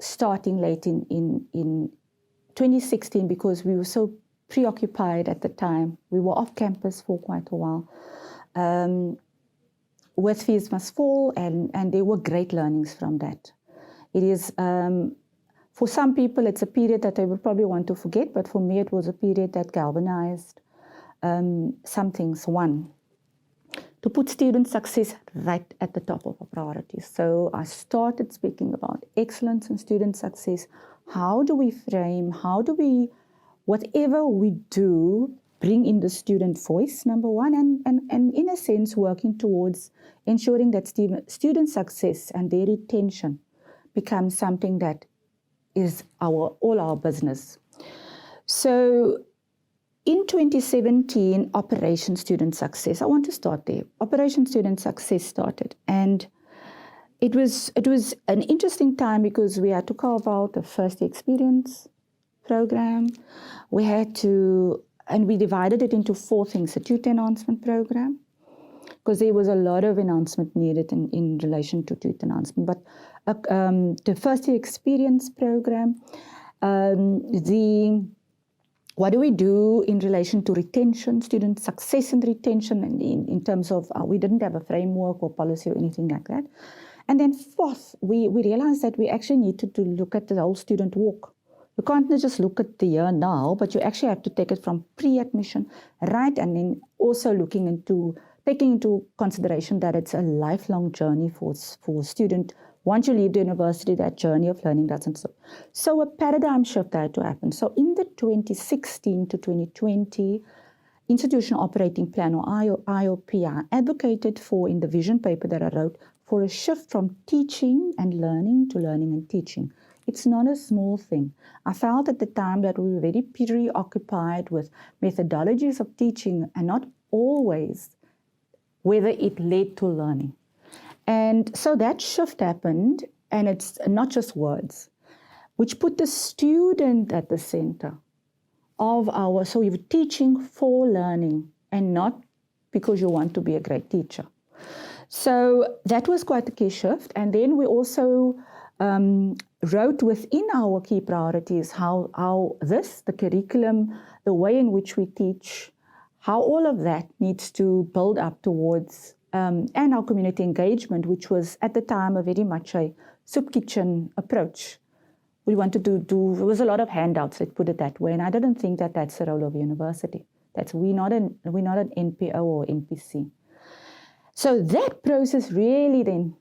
starting late in 2016, because we were so preoccupied at the time. We were off campus for quite a while. With Fees Must Fall, and there were great learnings from that. It is, for some people, it's a period that they would probably want to forget, but for me, it was a period that galvanized some things. One, to put student success right at the top of our priorities. So I started speaking about excellence and student success. How do we frame, whatever we do, bring in the student voice, number one, and in a sense, working towards ensuring that student success and their retention becomes something that is all our business. So in 2017, Operation Student Success, I want to start there. Operation Student Success started, and it was an interesting time because we had to carve out a first experience program. We had to, and we divided it into 4 things: a tutor enhancement program, because there was a lot of enhancement needed in relation to tutor enhancement. But the first year experience program, what do we do in relation to retention, student success and retention, and in terms of, we didn't have a framework or policy or anything like that. And then fourth, we realized that we actually needed to look at the whole student walk. You can't just look at the year now, but you actually have to take it from pre-admission, right? And then also taking into consideration that it's a lifelong journey for student. Once you leave the university, that journey of learning doesn't stop. So a paradigm shift had to happen. So in the 2016 to 2020 Institutional Operating Plan, or IOP, I advocated for, in the vision paper that I wrote, for a shift from teaching and learning to learning and teaching. It's not a small thing. I felt at the time that we were very preoccupied with methodologies of teaching and not always whether it led to learning. And so that shift happened, and it's not just words, which put the student at the center of so you're teaching for learning and not because you want to be a great teacher. So that was quite a key shift. And then we also wrote within our key priorities how the curriculum, the way in which we teach, how all of that needs to build up towards, and our community engagement, which was at the time a very much a soup kitchen approach. We wanted to there was a lot of handouts, let's put it that way, and I didn't think that that's the role of a university. We're not an NPO or NPC. So that process really then,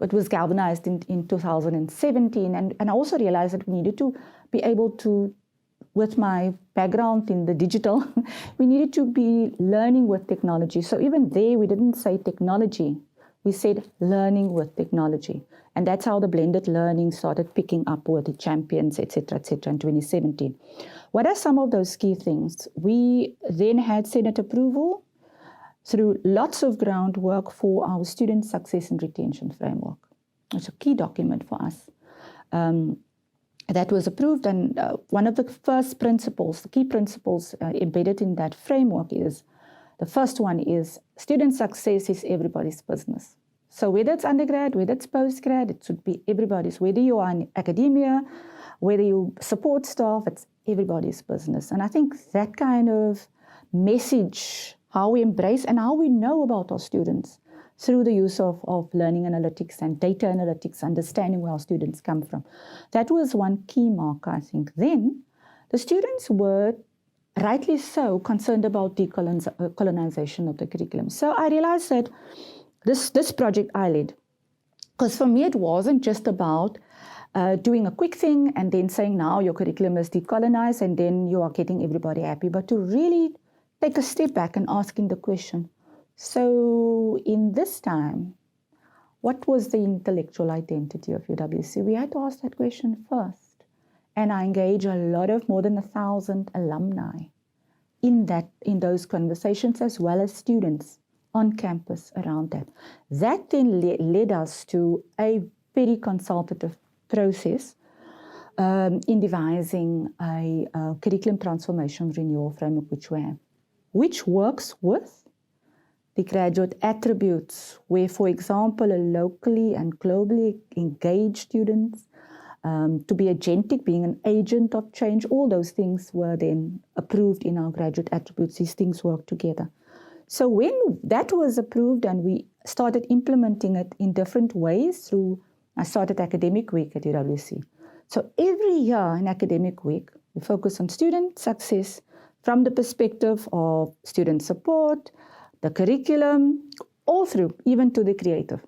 it was galvanized in 2017, and I also realized that we needed to be able to, with my background in the digital, we needed to be learning with technology. So even there, we didn't say technology, we said learning with technology. And that's how the blended learning started picking up with the champions, et cetera, in 2017. What are some of those key things? We then had Senate approval through lots of groundwork for our student success and retention framework. It's a key document for us. That was approved, and one of the first principles, the key principles embedded in that framework is, the first one is, student success is everybody's business. So whether it's undergrad, whether it's postgrad, it should be everybody's. Whether you are in academia, whether you support staff, it's everybody's business. And I think that kind of message, how we embrace and how we know about our students through the use of learning analytics and data analytics, understanding where our students come from. That was one key marker, I think. Then the students were, rightly so, concerned about decolonization of the curriculum. So I realized that this project I led, because for me it wasn't just about doing a quick thing and then saying now your curriculum is decolonized and then you are getting everybody happy, but to really take a step back and asking the question, so in this time, what was the intellectual identity of UWC? We had to ask that question first. And I engage a lot of more than 1,000 alumni in those conversations, as well as students on campus around that. That then led us to a very consultative process in devising a curriculum transformation renewal framework, which works with the graduate attributes, where, for example, a locally and globally engaged students, to be agentic, being an agent of change, all those things were then approved in our graduate attributes. These things work together. So when that was approved and we started implementing it in different ways I started Academic Week at UWC. So every year in Academic Week, we focus on student success from the perspective of student support, the curriculum, all through, even to the creative.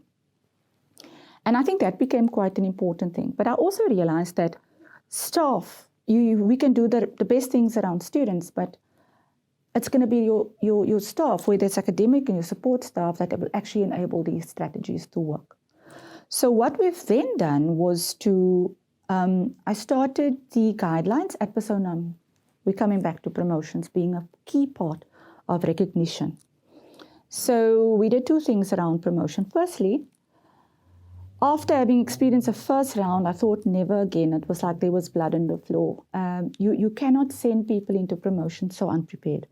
And I think that became quite an important thing. But I also realized that staff, we can do the best things around students, but it's going to be your staff, whether it's academic and your support staff, that will actually enable these strategies to work. So what we've then done was I started the guidelines at Personam. We're coming back to promotions being a key part of recognition. So we did two things around promotion. Firstly, after having experienced the first round, I thought never again. It was like there was blood on the floor. You cannot send people into promotion so unprepared.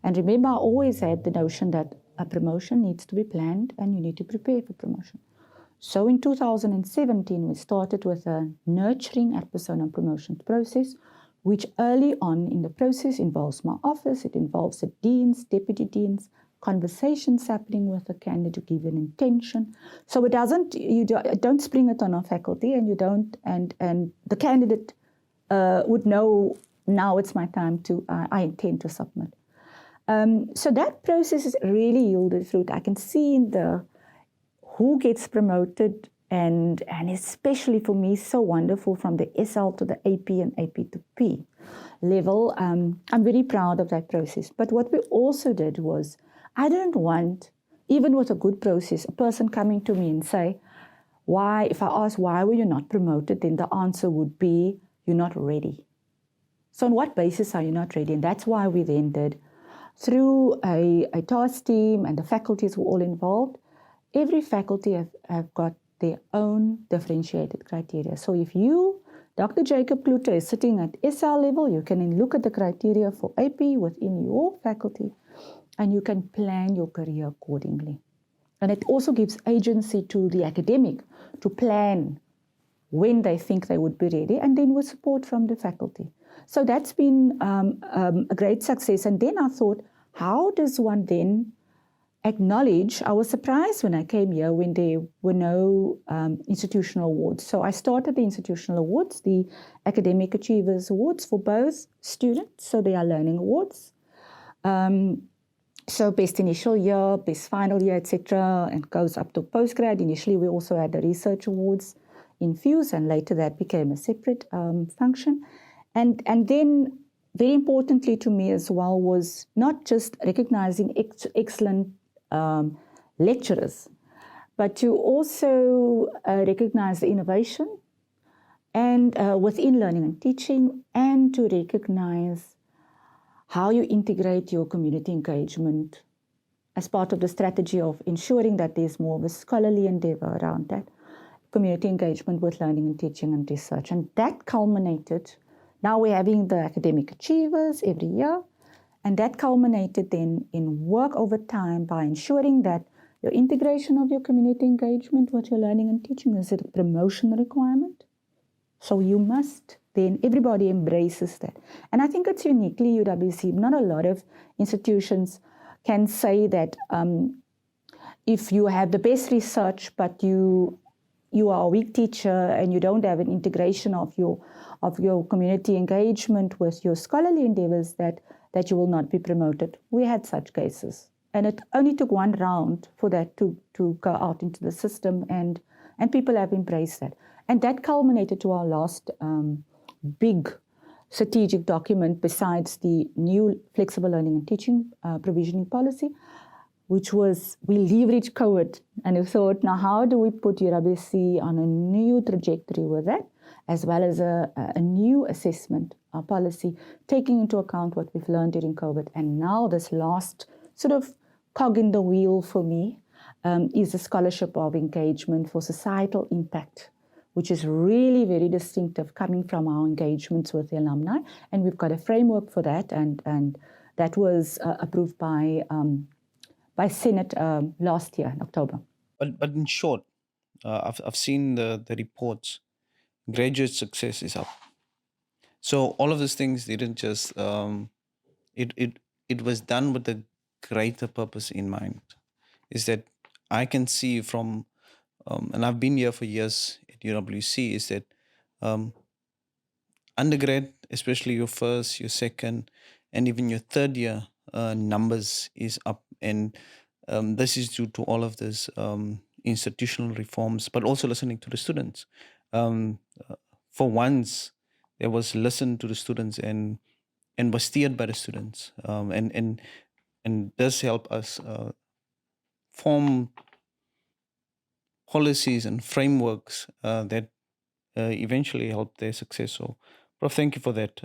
And remember, I always had the notion that a promotion needs to be planned and you need to prepare for promotion. So in 2017, we started with a nurturing at persona promotion process, which early on in the process involves my office. It involves the deans, deputy deans, conversations happening with the candidate to give an intention. So you don't spring it on our faculty, and you don't, and the candidate would know, now it's my time I intend to submit. So that process has really yielded fruit. I can see in who gets promoted, and especially for me, so wonderful from the SL to the AP and AP to P level. I'm very proud of that process. But what we also did was, I didn't want, even with a good process, a person coming to me and say, why, if I ask why were you not promoted, then the answer would be, you're not ready. So on what basis are you not ready? And that's why we then did, through a task team and the faculties were all involved, every faculty have got their own differentiated criteria. So if you, Dr. Jacob Klute, is sitting at SL level, you can then look at the criteria for AP within your faculty, and you can plan your career accordingly. And it also gives agency to the academic to plan when they think they would be ready, and then with support from the faculty. So that's been a great success. And then I thought, how does one then acknowledge? I was surprised when I came here when there were no institutional awards. So I started the institutional awards, the Academic Achievers Awards for both students, so they are learning awards. So best initial year, best final year, etc., and goes up to postgrad. Initially, we also had the research awards in FUSE, and later that became a separate function. And then, very importantly to me as well, was not just recognizing excellent lecturers, but to also recognize the innovation and within learning and teaching, and to recognize how you integrate your community engagement as part of the strategy of ensuring that there's more of a scholarly endeavor around that community engagement with learning and teaching and research. And that culminated, now we're having the academic achievers every year, and that culminated then in work over time by ensuring that your integration of your community engagement with your learning and teaching is a promotion requirement. So you must then, everybody embraces that. And I think it's uniquely UWC. Not a lot of institutions can say that if you have the best research, but you are a weak teacher and you don't have an integration of your community engagement with your scholarly endeavors, that you will not be promoted. We had such cases. And it only took one round for that to go out into the system, and people have embraced that. And that culminated to our last big strategic document besides the new flexible learning and teaching provisioning policy, which was, we leveraged COVID, and we thought, now how do we put UWC on a new trajectory with that, as well as a new assessment policy, taking into account what we've learned during COVID. And now this last sort of cog in the wheel for me is a scholarship of engagement for societal impact, which is really very distinctive coming from our engagements with the alumni. And we've got a framework for that, and that was approved by Senate last year in October. But in short, I've seen the reports. Graduate success is up. So all of these things didn't just it was done with a greater purpose in mind. Is that I can see from and I've been here for years at UWC, is that undergrad, especially your first, your second, and even your third year numbers is up, and this is due to all of this institutional reforms, but also listening to the students. For once, there was listen to the students and was steered by the students, and does help us form policies and frameworks that eventually help their success. So, Prof, thank you for that.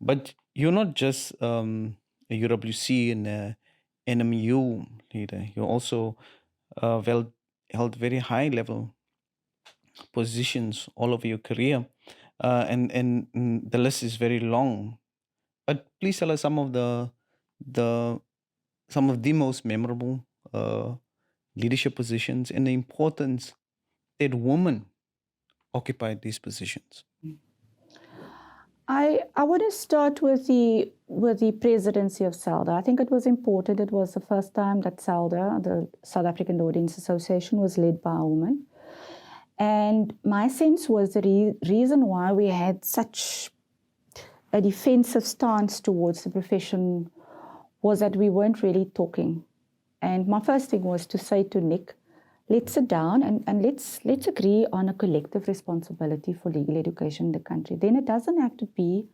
But you're not just a UWC and a NMU leader. You're also held very high level positions all over your career, and the list is very long. But please tell us some of the most memorable leadership positions and the importance that women occupied these positions. I want to start with the presidency of SALDA. I think it was important. It was the first time that SALDA, the South African Audience Association, was led by a woman. And my sense was the reason why we had such a defensive stance towards the profession was that we weren't really talking. And my first thing was to say to Nick, let's sit down and let's agree on a collective responsibility for legal education in the country. Then it doesn't have to be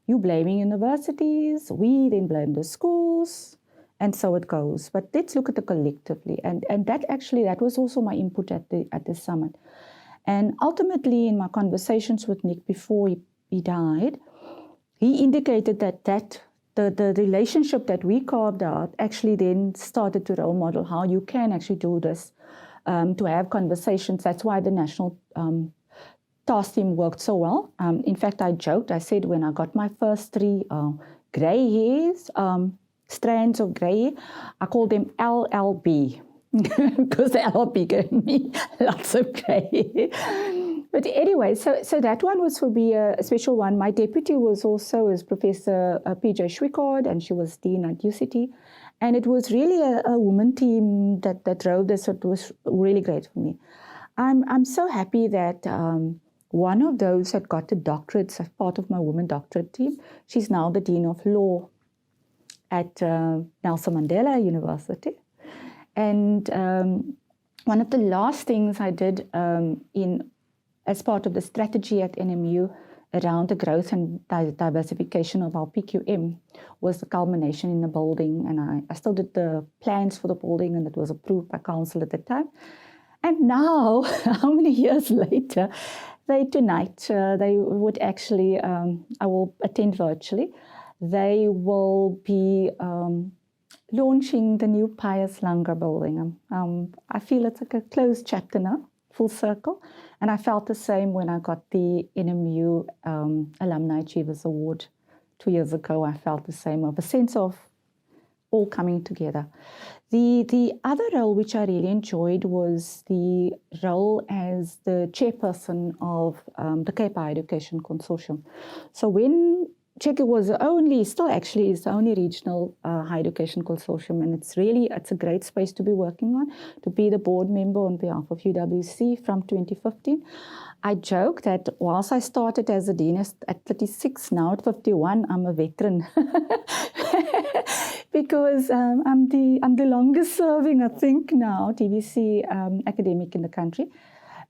you blaming universities, we then blame the schools, and so it goes. But let's look at it collectively. And that was also my input at the summit. And ultimately, in my conversations with Nick before he died, he indicated that the relationship that we carved out actually then started to role model how you can actually do this, to have conversations. That's why the national task team worked so well. In fact, I joked, I said when I got my first 3 gray hairs, strands of gray hair, I called them LLB. because they are bigger than me. Lots of grey. But anyway, so that one was for me a special one. My deputy was also Professor PJ Schwickard, and she was Dean at UCT. And it was really a woman team that drove this. It was really great for me. I'm so happy that one of those that got the doctorates as part of my women doctorate team, she's now the Dean of Law at Nelson Mandela University. And one of the last things I did as part of the strategy at NMU around the growth and diversification of our PQM was the culmination in the building. And I still did the plans for the building, and it was approved by council at the time. And now, how many years later, tonight, they would actually, I will attend virtually, they will be launching the new Pius Langer building. I feel it's like a closed chapter now, full circle. And I felt the same when I got the NMU Alumni Achievers Award 2 years ago. I felt the same, of a sense of all coming together. The other role which I really enjoyed was the role as the chairperson of the Cape Higher Education Consortium. So when Czech was still actually is the only regional higher education consortium, and it's a great space to be working on, to be the board member on behalf of UWC from 2015. I joke that whilst I started as a dean at 36, now at 51, I'm a veteran. Because I'm the longest serving, I think now, TVC academic in the country.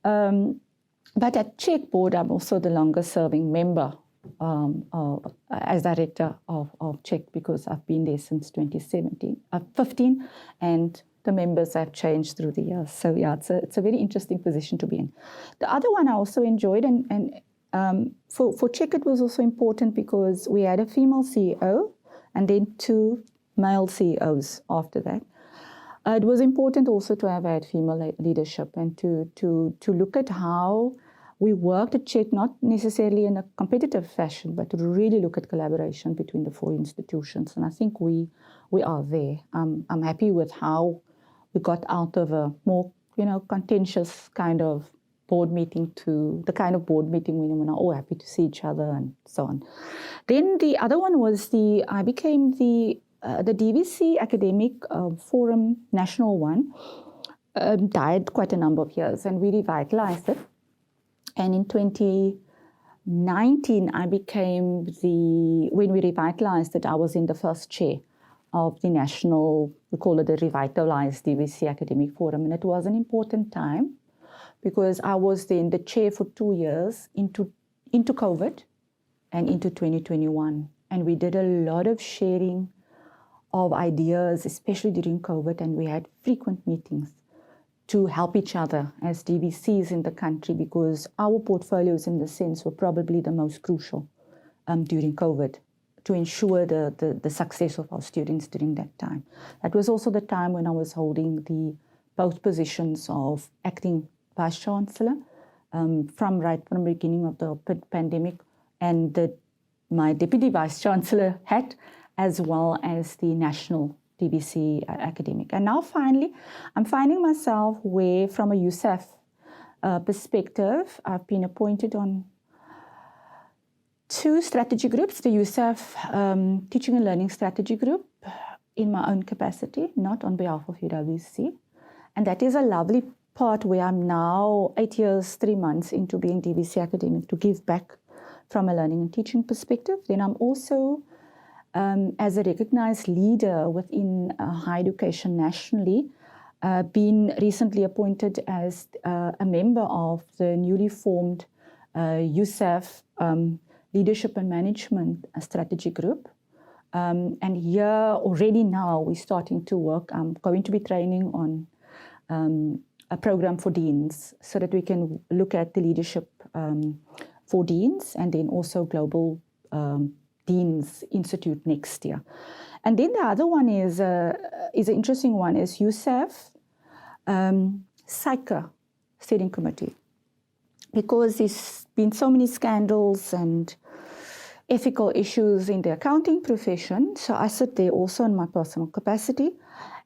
But at Czech board, I'm also the longest serving member as director of Czech, because I've been there since 15, and the members have changed through the years. So yeah, it's a very interesting position to be in. The other one I also enjoyed, and for Czech it was also important because we had a female CEO and then 2 male CEOs after that. It was important also to have had female leadership and to look at how we worked at Czech, not necessarily in a competitive fashion, but to really look at collaboration between the 4 institutions. And I think we are there. I'm happy with how we got out of a more, contentious kind of board meeting to the kind of board meeting when we're all happy to see each other and so on. Then the other one was I became the DVC Academic Forum National one. Died quite a number of years, and we revitalized it. And in 2019, when we revitalized it, I was in the first chair of the national, we call it the revitalized DVC Academic Forum. And it was an important time because I was then the chair for 2 years into COVID and into 2021. And we did a lot of sharing of ideas, especially during COVID, and we had frequent meetings to help each other as DVCs in the country, because our portfolios in the sense were probably the most crucial during COVID to ensure the success of our students during that time. That was also the time when I was holding both positions of acting Vice-Chancellor from the beginning of the pandemic, and my Deputy Vice-Chancellor hat, as well as the national DVC academic. And now finally, I'm finding myself where, from a USAF perspective, I've been appointed on 2 strategy groups, the USAF Teaching and Learning Strategy Group in my own capacity, not on behalf of UWC. And that is a lovely part where I'm now 8 years, 3 months into being DVC academic to give back from a learning and teaching perspective. Then I'm also as a recognized leader within higher education nationally, been recently appointed as a member of the newly formed USAF Leadership and Management Strategy Group. And here already now we're starting to work. I'm going to be training on a program for deans so that we can look at the leadership for deans, and then also Global Deans Institute next year. And then the other one is an interesting one, is USAF SAICA Steering Committee. Because there's been so many scandals and ethical issues in the accounting profession, so I sit there also in my personal capacity.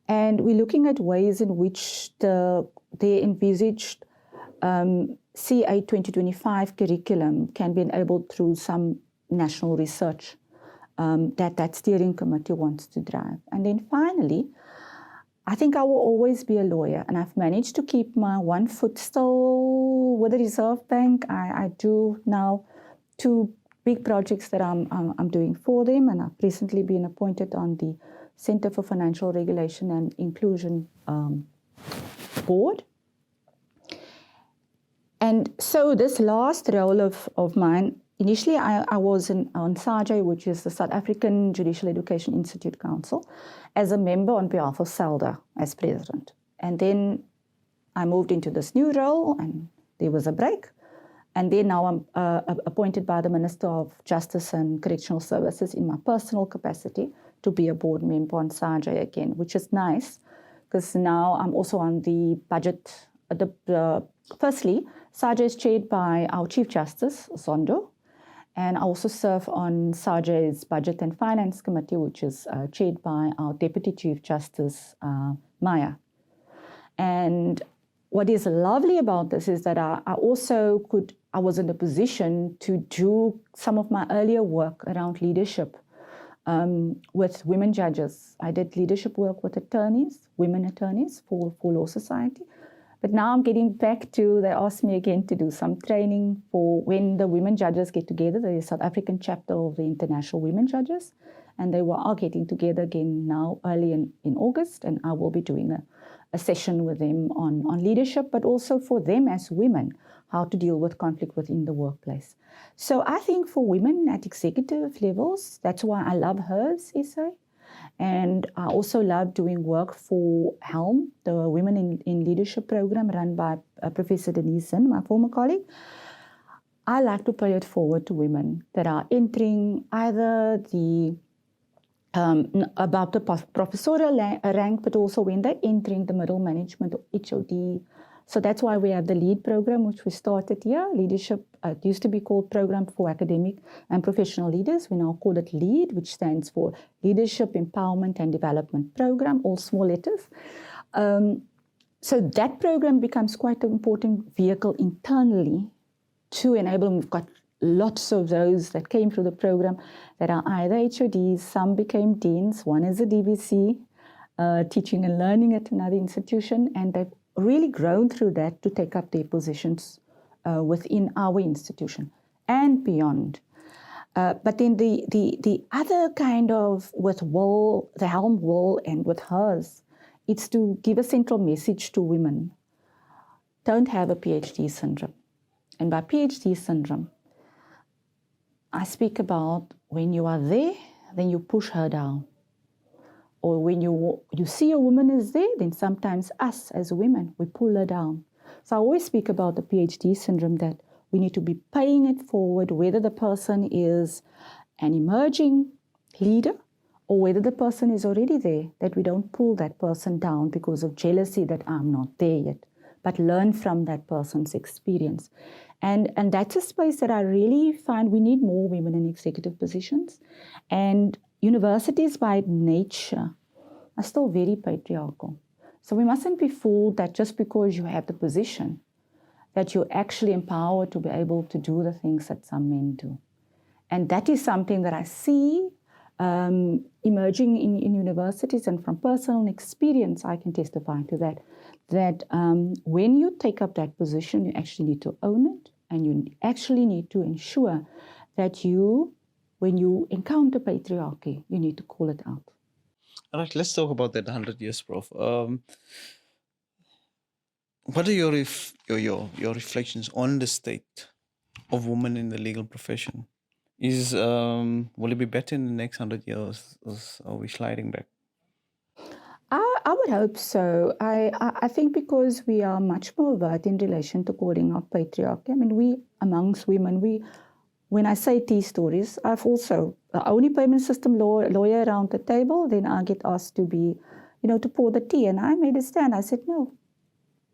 And we're looking at ways in which the envisaged CA 2025 curriculum can be enabled through some national research that steering committee wants to drive. And then finally, I think I will always be a lawyer, and I've managed to keep my one foot still with the Reserve Bank. I do now 2 big projects that I'm doing for them, and I've recently been appointed on the Center for Financial Regulation and Inclusion board. And so this last role of mine, initially I was on SAJE, which is the South African Judicial Education Institute Council, as a member on behalf of SELDA as president. And then I moved into this new role, and there was a break. And then now I'm appointed by the Minister of Justice and Correctional Services in my personal capacity to be a board member on SAJE again, which is nice, because now I'm also on the budget. Firstly, SAJE is chaired by our Chief Justice, Zondo, and I also serve on SAJE's Budget and Finance Committee, which is chaired by our Deputy Chief Justice, Maya. And what is lovely about this is that I was in a position to do some of my earlier work around leadership with women judges. I did leadership work with attorneys, women attorneys for Law Society. But now I'm getting back to, they asked me again to do some training for when the women judges get together, the South African chapter of the International Women Judges, and they were all getting together again now early in August, and I will be doing a session with them on leadership, but also for them as women, how to deal with conflict within the workplace. So I think for women at executive levels, that's why I love HERS essay. And I also love doing work for HELM, the Women in Leadership program run by Professor Unisa, my former colleague. I like to pay it forward to women that are entering either about the professorial rank, but also when they're entering the middle management or HOD. So that's why we have the LEAD program, which we started here. Leadership, it used to be called Program for Academic and Professional Leaders. We now call it LEAD, which stands for Leadership Empowerment and Development Program, all small letters. So that program becomes quite an important vehicle internally to enable them. We've got lots of those that came through the program that are either HODs, some became deans, one is a DVC, teaching and learning at another institution, and they've really grown through that to take up their positions within our institution and beyond. But then the other kind of, with WIL, the HELM WIL and with HERS, it's to give a central message to women. Don't have a PhD syndrome. And by PhD syndrome, I speak about when you are there, then you push her down. Or when you see a woman is there, then sometimes us as women, we pull her down. So I always speak about the PhD syndrome, that we need to be paying it forward, whether the person is an emerging leader or whether the person is already there, that we don't pull that person down because of jealousy that I'm not there yet, but learn from that person's experience. And that's a space that I really find we need more women in executive positions. And universities by nature are still very patriarchal. So we mustn't be fooled that just because you have the position, that you're actually empowered to be able to do the things that some men do. And that is something that I see emerging in universities, and from personal experience I can testify to that when you take up that position, you actually need to own it, and you actually need to ensure that when you encounter patriarchy, you need to call it out. All right, let's talk about that 100 years, Prof. What are your reflections on the state of women in the legal profession? Will it be better in the next 100 years, or are we sliding back? I would hope so. I think because we are much more overt in relation to calling out patriarchy. I mean, we amongst women, when I say tea stories, I've also the only payment system lawyer around the table. Then I get asked to be, to pour the tea, and I made a stand. I said no.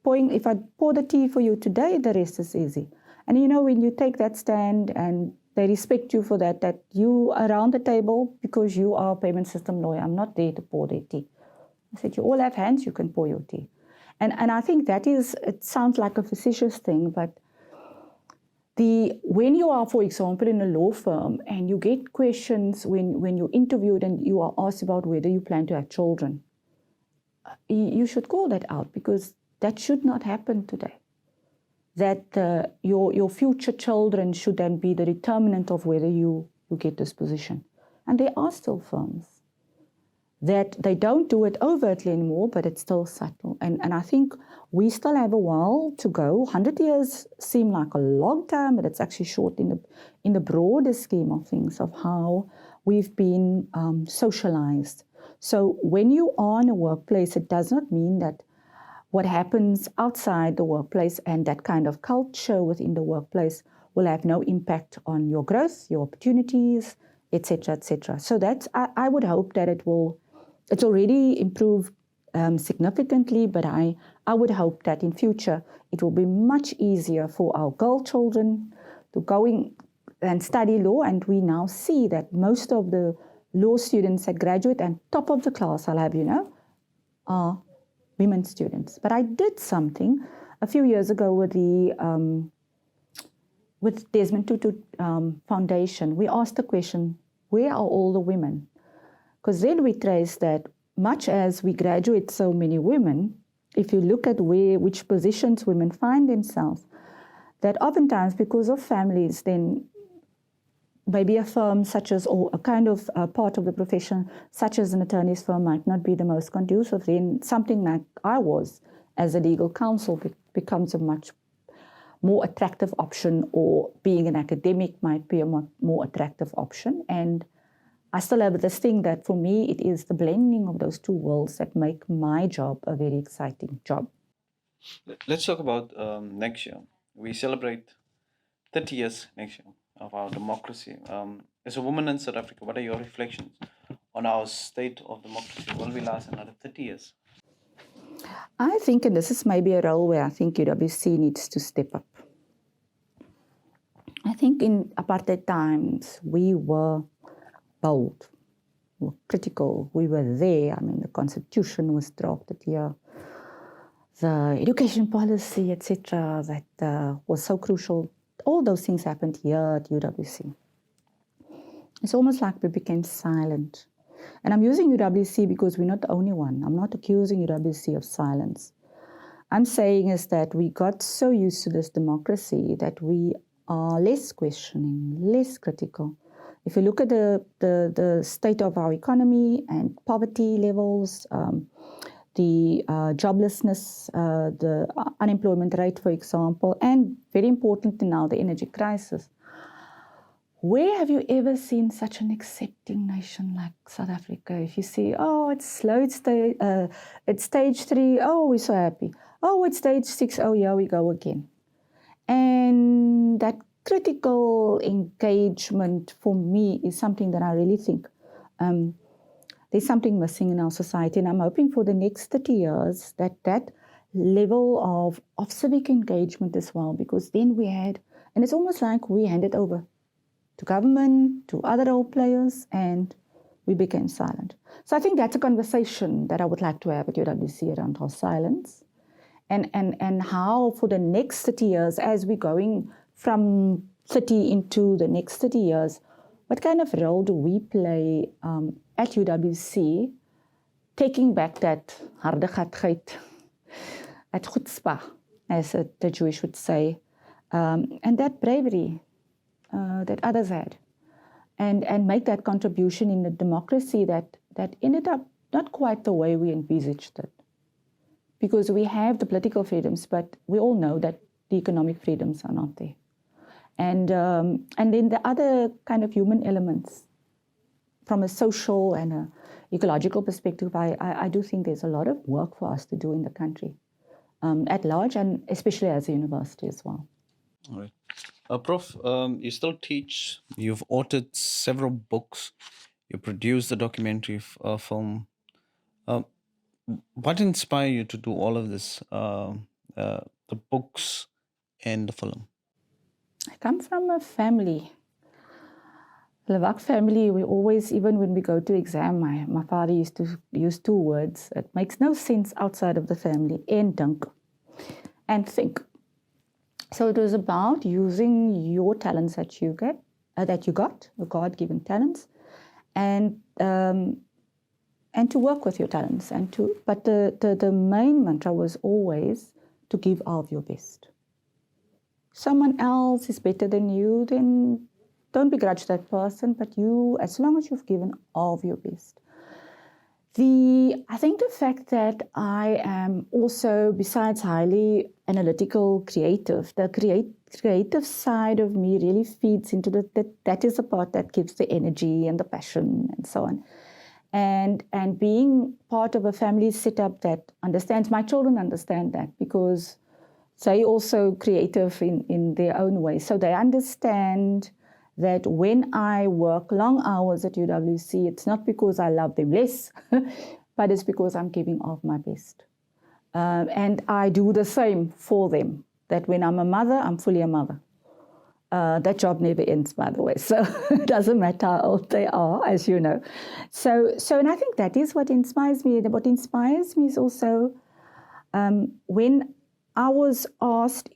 If I pour the tea for you today, the rest is easy. And when you take that stand and they respect you for that you are around the table because you are a payment system lawyer. I'm not there to pour their tea. I said, you all have hands, you can pour your tea. And I think that is, it sounds like a facetious thing, but when you are, for example, in a law firm and you get questions when you're interviewed and you are asked about whether you plan to have children, you should call that out, because that should not happen today. That your future children should then be the determinant of whether you get this position. And there are still firms that they don't do it overtly anymore, but it's still subtle. And I think we still have a while to go. 100 years seem like a long time, but it's actually short in the broader scheme of things, of how we've been socialized. So when you are in a workplace, it does not mean that what happens outside the workplace and that kind of culture within the workplace will have no impact on your growth, your opportunities, etc., etc. So that's, I would hope that it's already improved significantly, but I would hope that in future it will be much easier for our girl children to go in and study law. And we now see that most of the law students that graduate and top of the class, I'll have you know, are women students. But I did something a few years ago with the with Desmond Tutu Foundation. We asked the question, where are all the women? Because then we trace that much as we graduate so many women, if you look at which positions women find themselves, that oftentimes because of families, then maybe a firm such as, or a kind of part of the profession, such as an attorney's firm, might not be the most conducive. Then something like I was as a legal counsel becomes a much more attractive option, or being an academic might be a more attractive option. And I still have this thing that for me, it is the blending of those two worlds that make my job a very exciting job. Let's talk about next year. We celebrate 30 years next year of our democracy. As a woman in South Africa, what are your reflections on our state of democracy? Will we last another 30 years? I think, and this is maybe a role where I think UWC needs to step up. I think in apartheid times, we were bold, we were critical, we were there. I mean, the constitution was drafted here. The education policy, etc., that was so crucial. All those things happened here at UWC. It's almost like we became silent. And I'm using UWC because we're not the only one. I'm not accusing UWC of silence. I'm saying is that we got so used to this democracy that we are less questioning, less critical. If you look at the state of our economy and poverty levels, the joblessness, the unemployment rate, for example, and very importantly now, the energy crisis. Where have you ever seen such an accepting nation like South Africa? If you see, oh, it's slow, it's stage 3, oh, we're so happy. Oh, it's stage 6, oh, here we go again. And that critical engagement for me is something that I really think there's something missing in our society. And I'm hoping for the next 30 years that level of civic engagement as well, because then we had, and it's almost like we handed over to government, to other role players, and we became silent. So I think that's a conversation that I would like to have at UWC around our silence and how for the next 30 years, as we're going from 30 into the next 30 years, what kind of role do we play at UWC, taking back that hardigheid, that chutzpah, as the Jewish would say, and that bravery that others had, and make that contribution in the democracy that ended up not quite the way we envisaged it. Because we have the political freedoms, but we all know that the economic freedoms are not there. And then the other kind of human elements, from a social and a ecological perspective, I do think there's a lot of work for us to do in the country at large, and especially as a university as well. All right. Prof, you still teach, you've authored several books, you produced a documentary film. What inspired you to do all of this, the books and the film? I come from a family Lawack family, we always, even when we go to exam, my father used to use two words. It makes no sense outside of the family. En dink. And think. So it was about using your talents that you got, your God-given talents, and to work with your talents. But the main mantra was always to give of your best. Someone else is better than you, then don't begrudge that person, but you, as long as you've given of your best. I think the fact that I am also, besides highly analytical, creative, the creative side of me really feeds into that is the part that gives the energy and the passion and so on. And being part of a family setup that understands, my children understand that because they also creative in their own way. So they understand that when I work long hours at UWC, it's not because I love them less, but it's because I'm giving of my best. And I do the same for them, that when I'm a mother, I'm fully a mother. That job never ends, by the way, so it doesn't matter how old they are, as you know. So, and I think that is what inspires me. What inspires me is also when I was asked,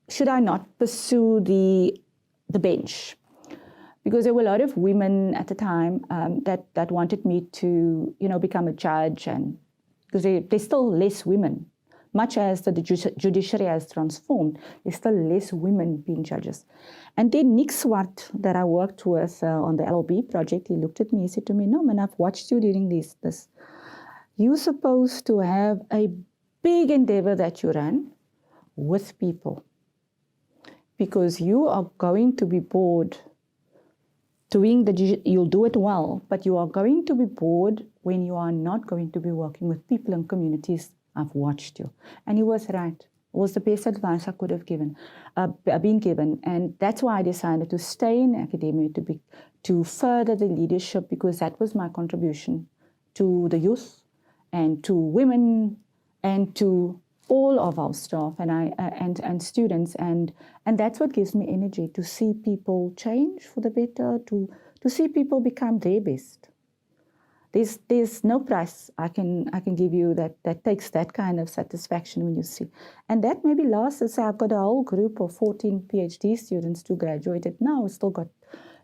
should I not pursue the bench? Because there were a lot of women at the time that wanted me to, become a judge, and because there's still less women. Much as the judiciary has transformed, there's still less women being judges. And then Nick Swart, that I worked with on the LLB project, he looked at me, he said to me, "No, man, I've watched you during this. You're supposed to have a big endeavor that you run with people, because you are going to be bored doing you'll do it well, but you are going to be bored when you are not going to be working with people and communities. I've watched you." And he was right. It was the best advice I could have been given. And that's why I decided to stay in academia, to further the leadership, because that was my contribution to the youth and to women and to all of our staff and students. And that's what gives me energy, to see people change for the better, to see people become their best. There's no price I can give you that takes that kind of satisfaction when you see. And that maybe lasts. So I've got a whole group of 14 PhD students who graduated now. We've still got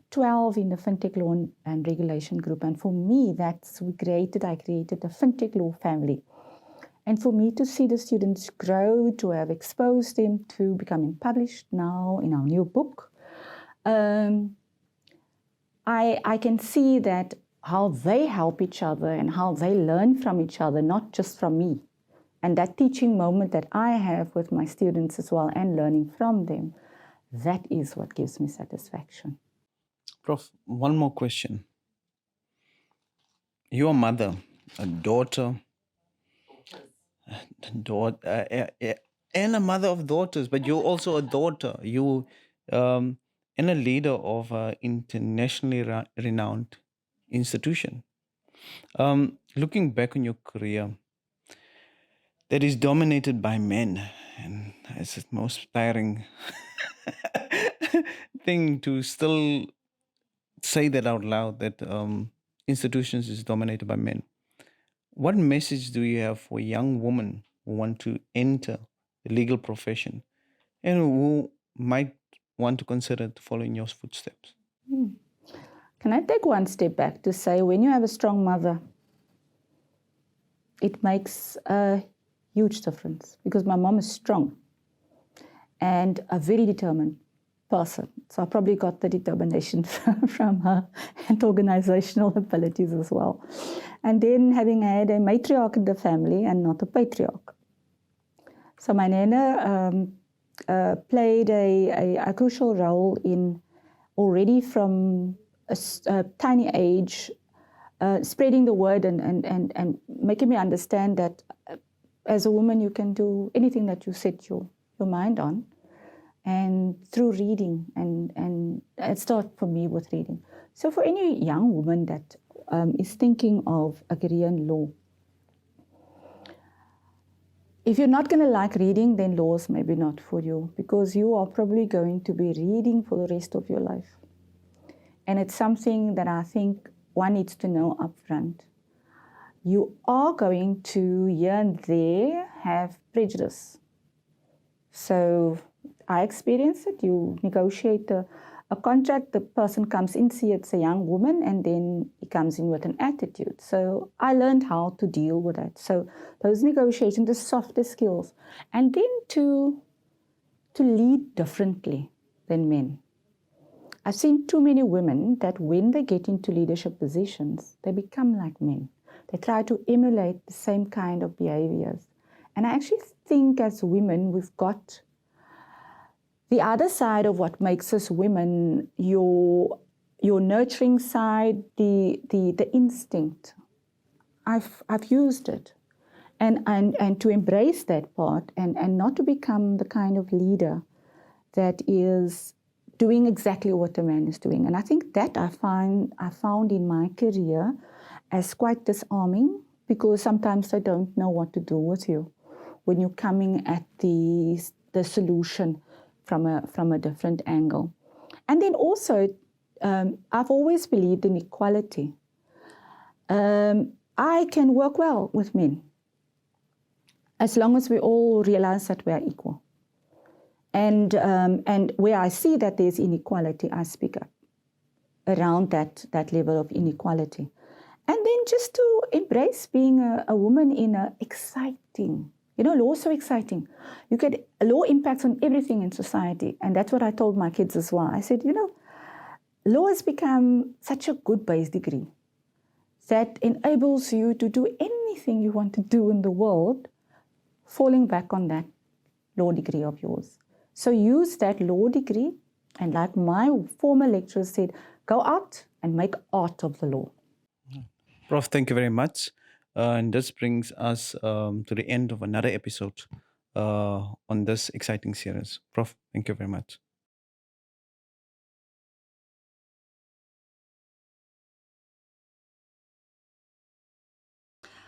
12 in the FinTech Law and Regulation group. And for me, I created a FinTech Law family. And for me to see the students grow, to have exposed them to becoming published now in our new book, I can see that how they help each other and how they learn from each other, not just from me. And that teaching moment that I have with my students as well and learning from them, that is what gives me satisfaction. Prof, one more question. You're a mother, a daughter, and a mother of daughters, but you're also a daughter. You and a leader of an internationally renowned institution. Looking back on your career, that is dominated by men, and it's the most tiring thing to still say that out loud, that institutions is dominated by men. What message do you have for young women who want to enter the legal profession and who might want to consider to follow in your footsteps? Can I take one step back to say, when you have a strong mother, it makes a huge difference, because my mom is strong and a very determined person. So I probably got the determination from her, and organizational abilities as well. And then having had a matriarch in the family and not a patriarch. So my nana played a crucial role in, already from a tiny age, spreading the word and making me understand that as a woman you can do anything that you set your mind on, and through reading, and it started for me with reading. So for any young woman that is thinking of a career in law, if you're not going to like reading, then law is maybe not for you, because you are probably going to be reading for the rest of your life. And it's something that I think one needs to know up front. You are going to, here and there, have prejudice. So I experienced it. You negotiate a contract, the person comes in, see it's a young woman, and then he comes in with an attitude. So I learned how to deal with that. So those negotiations, the softer skills. And then to lead differently than men. I've seen too many women that when they get into leadership positions, they become like men. They try to emulate the same kind of behaviors. And I actually think as women, we've got the other side of what makes us women, your nurturing side, the instinct. I've used it. And to embrace that part and not to become the kind of leader that is doing exactly what a man is doing. And I think that I found in my career as quite disarming, because sometimes they don't know what to do with you when you're coming at the solution from a different angle. And then also, I've always believed in equality. I can work well with men as long as we all realize that we are equal. And where I see that there's inequality, I speak up around that level of inequality. And then just to embrace being a woman in a exciting, law is so exciting. You get law impacts on everything in society. And that's what I told my kids as well. I said, law has become such a good base degree that enables you to do anything you want to do in the world, falling back on that law degree of yours. So use that law degree, and like my former lecturer said, go out and make art of the law. Prof, thank you very much. And this brings us to the end of another episode on this exciting series. Prof, thank you very much.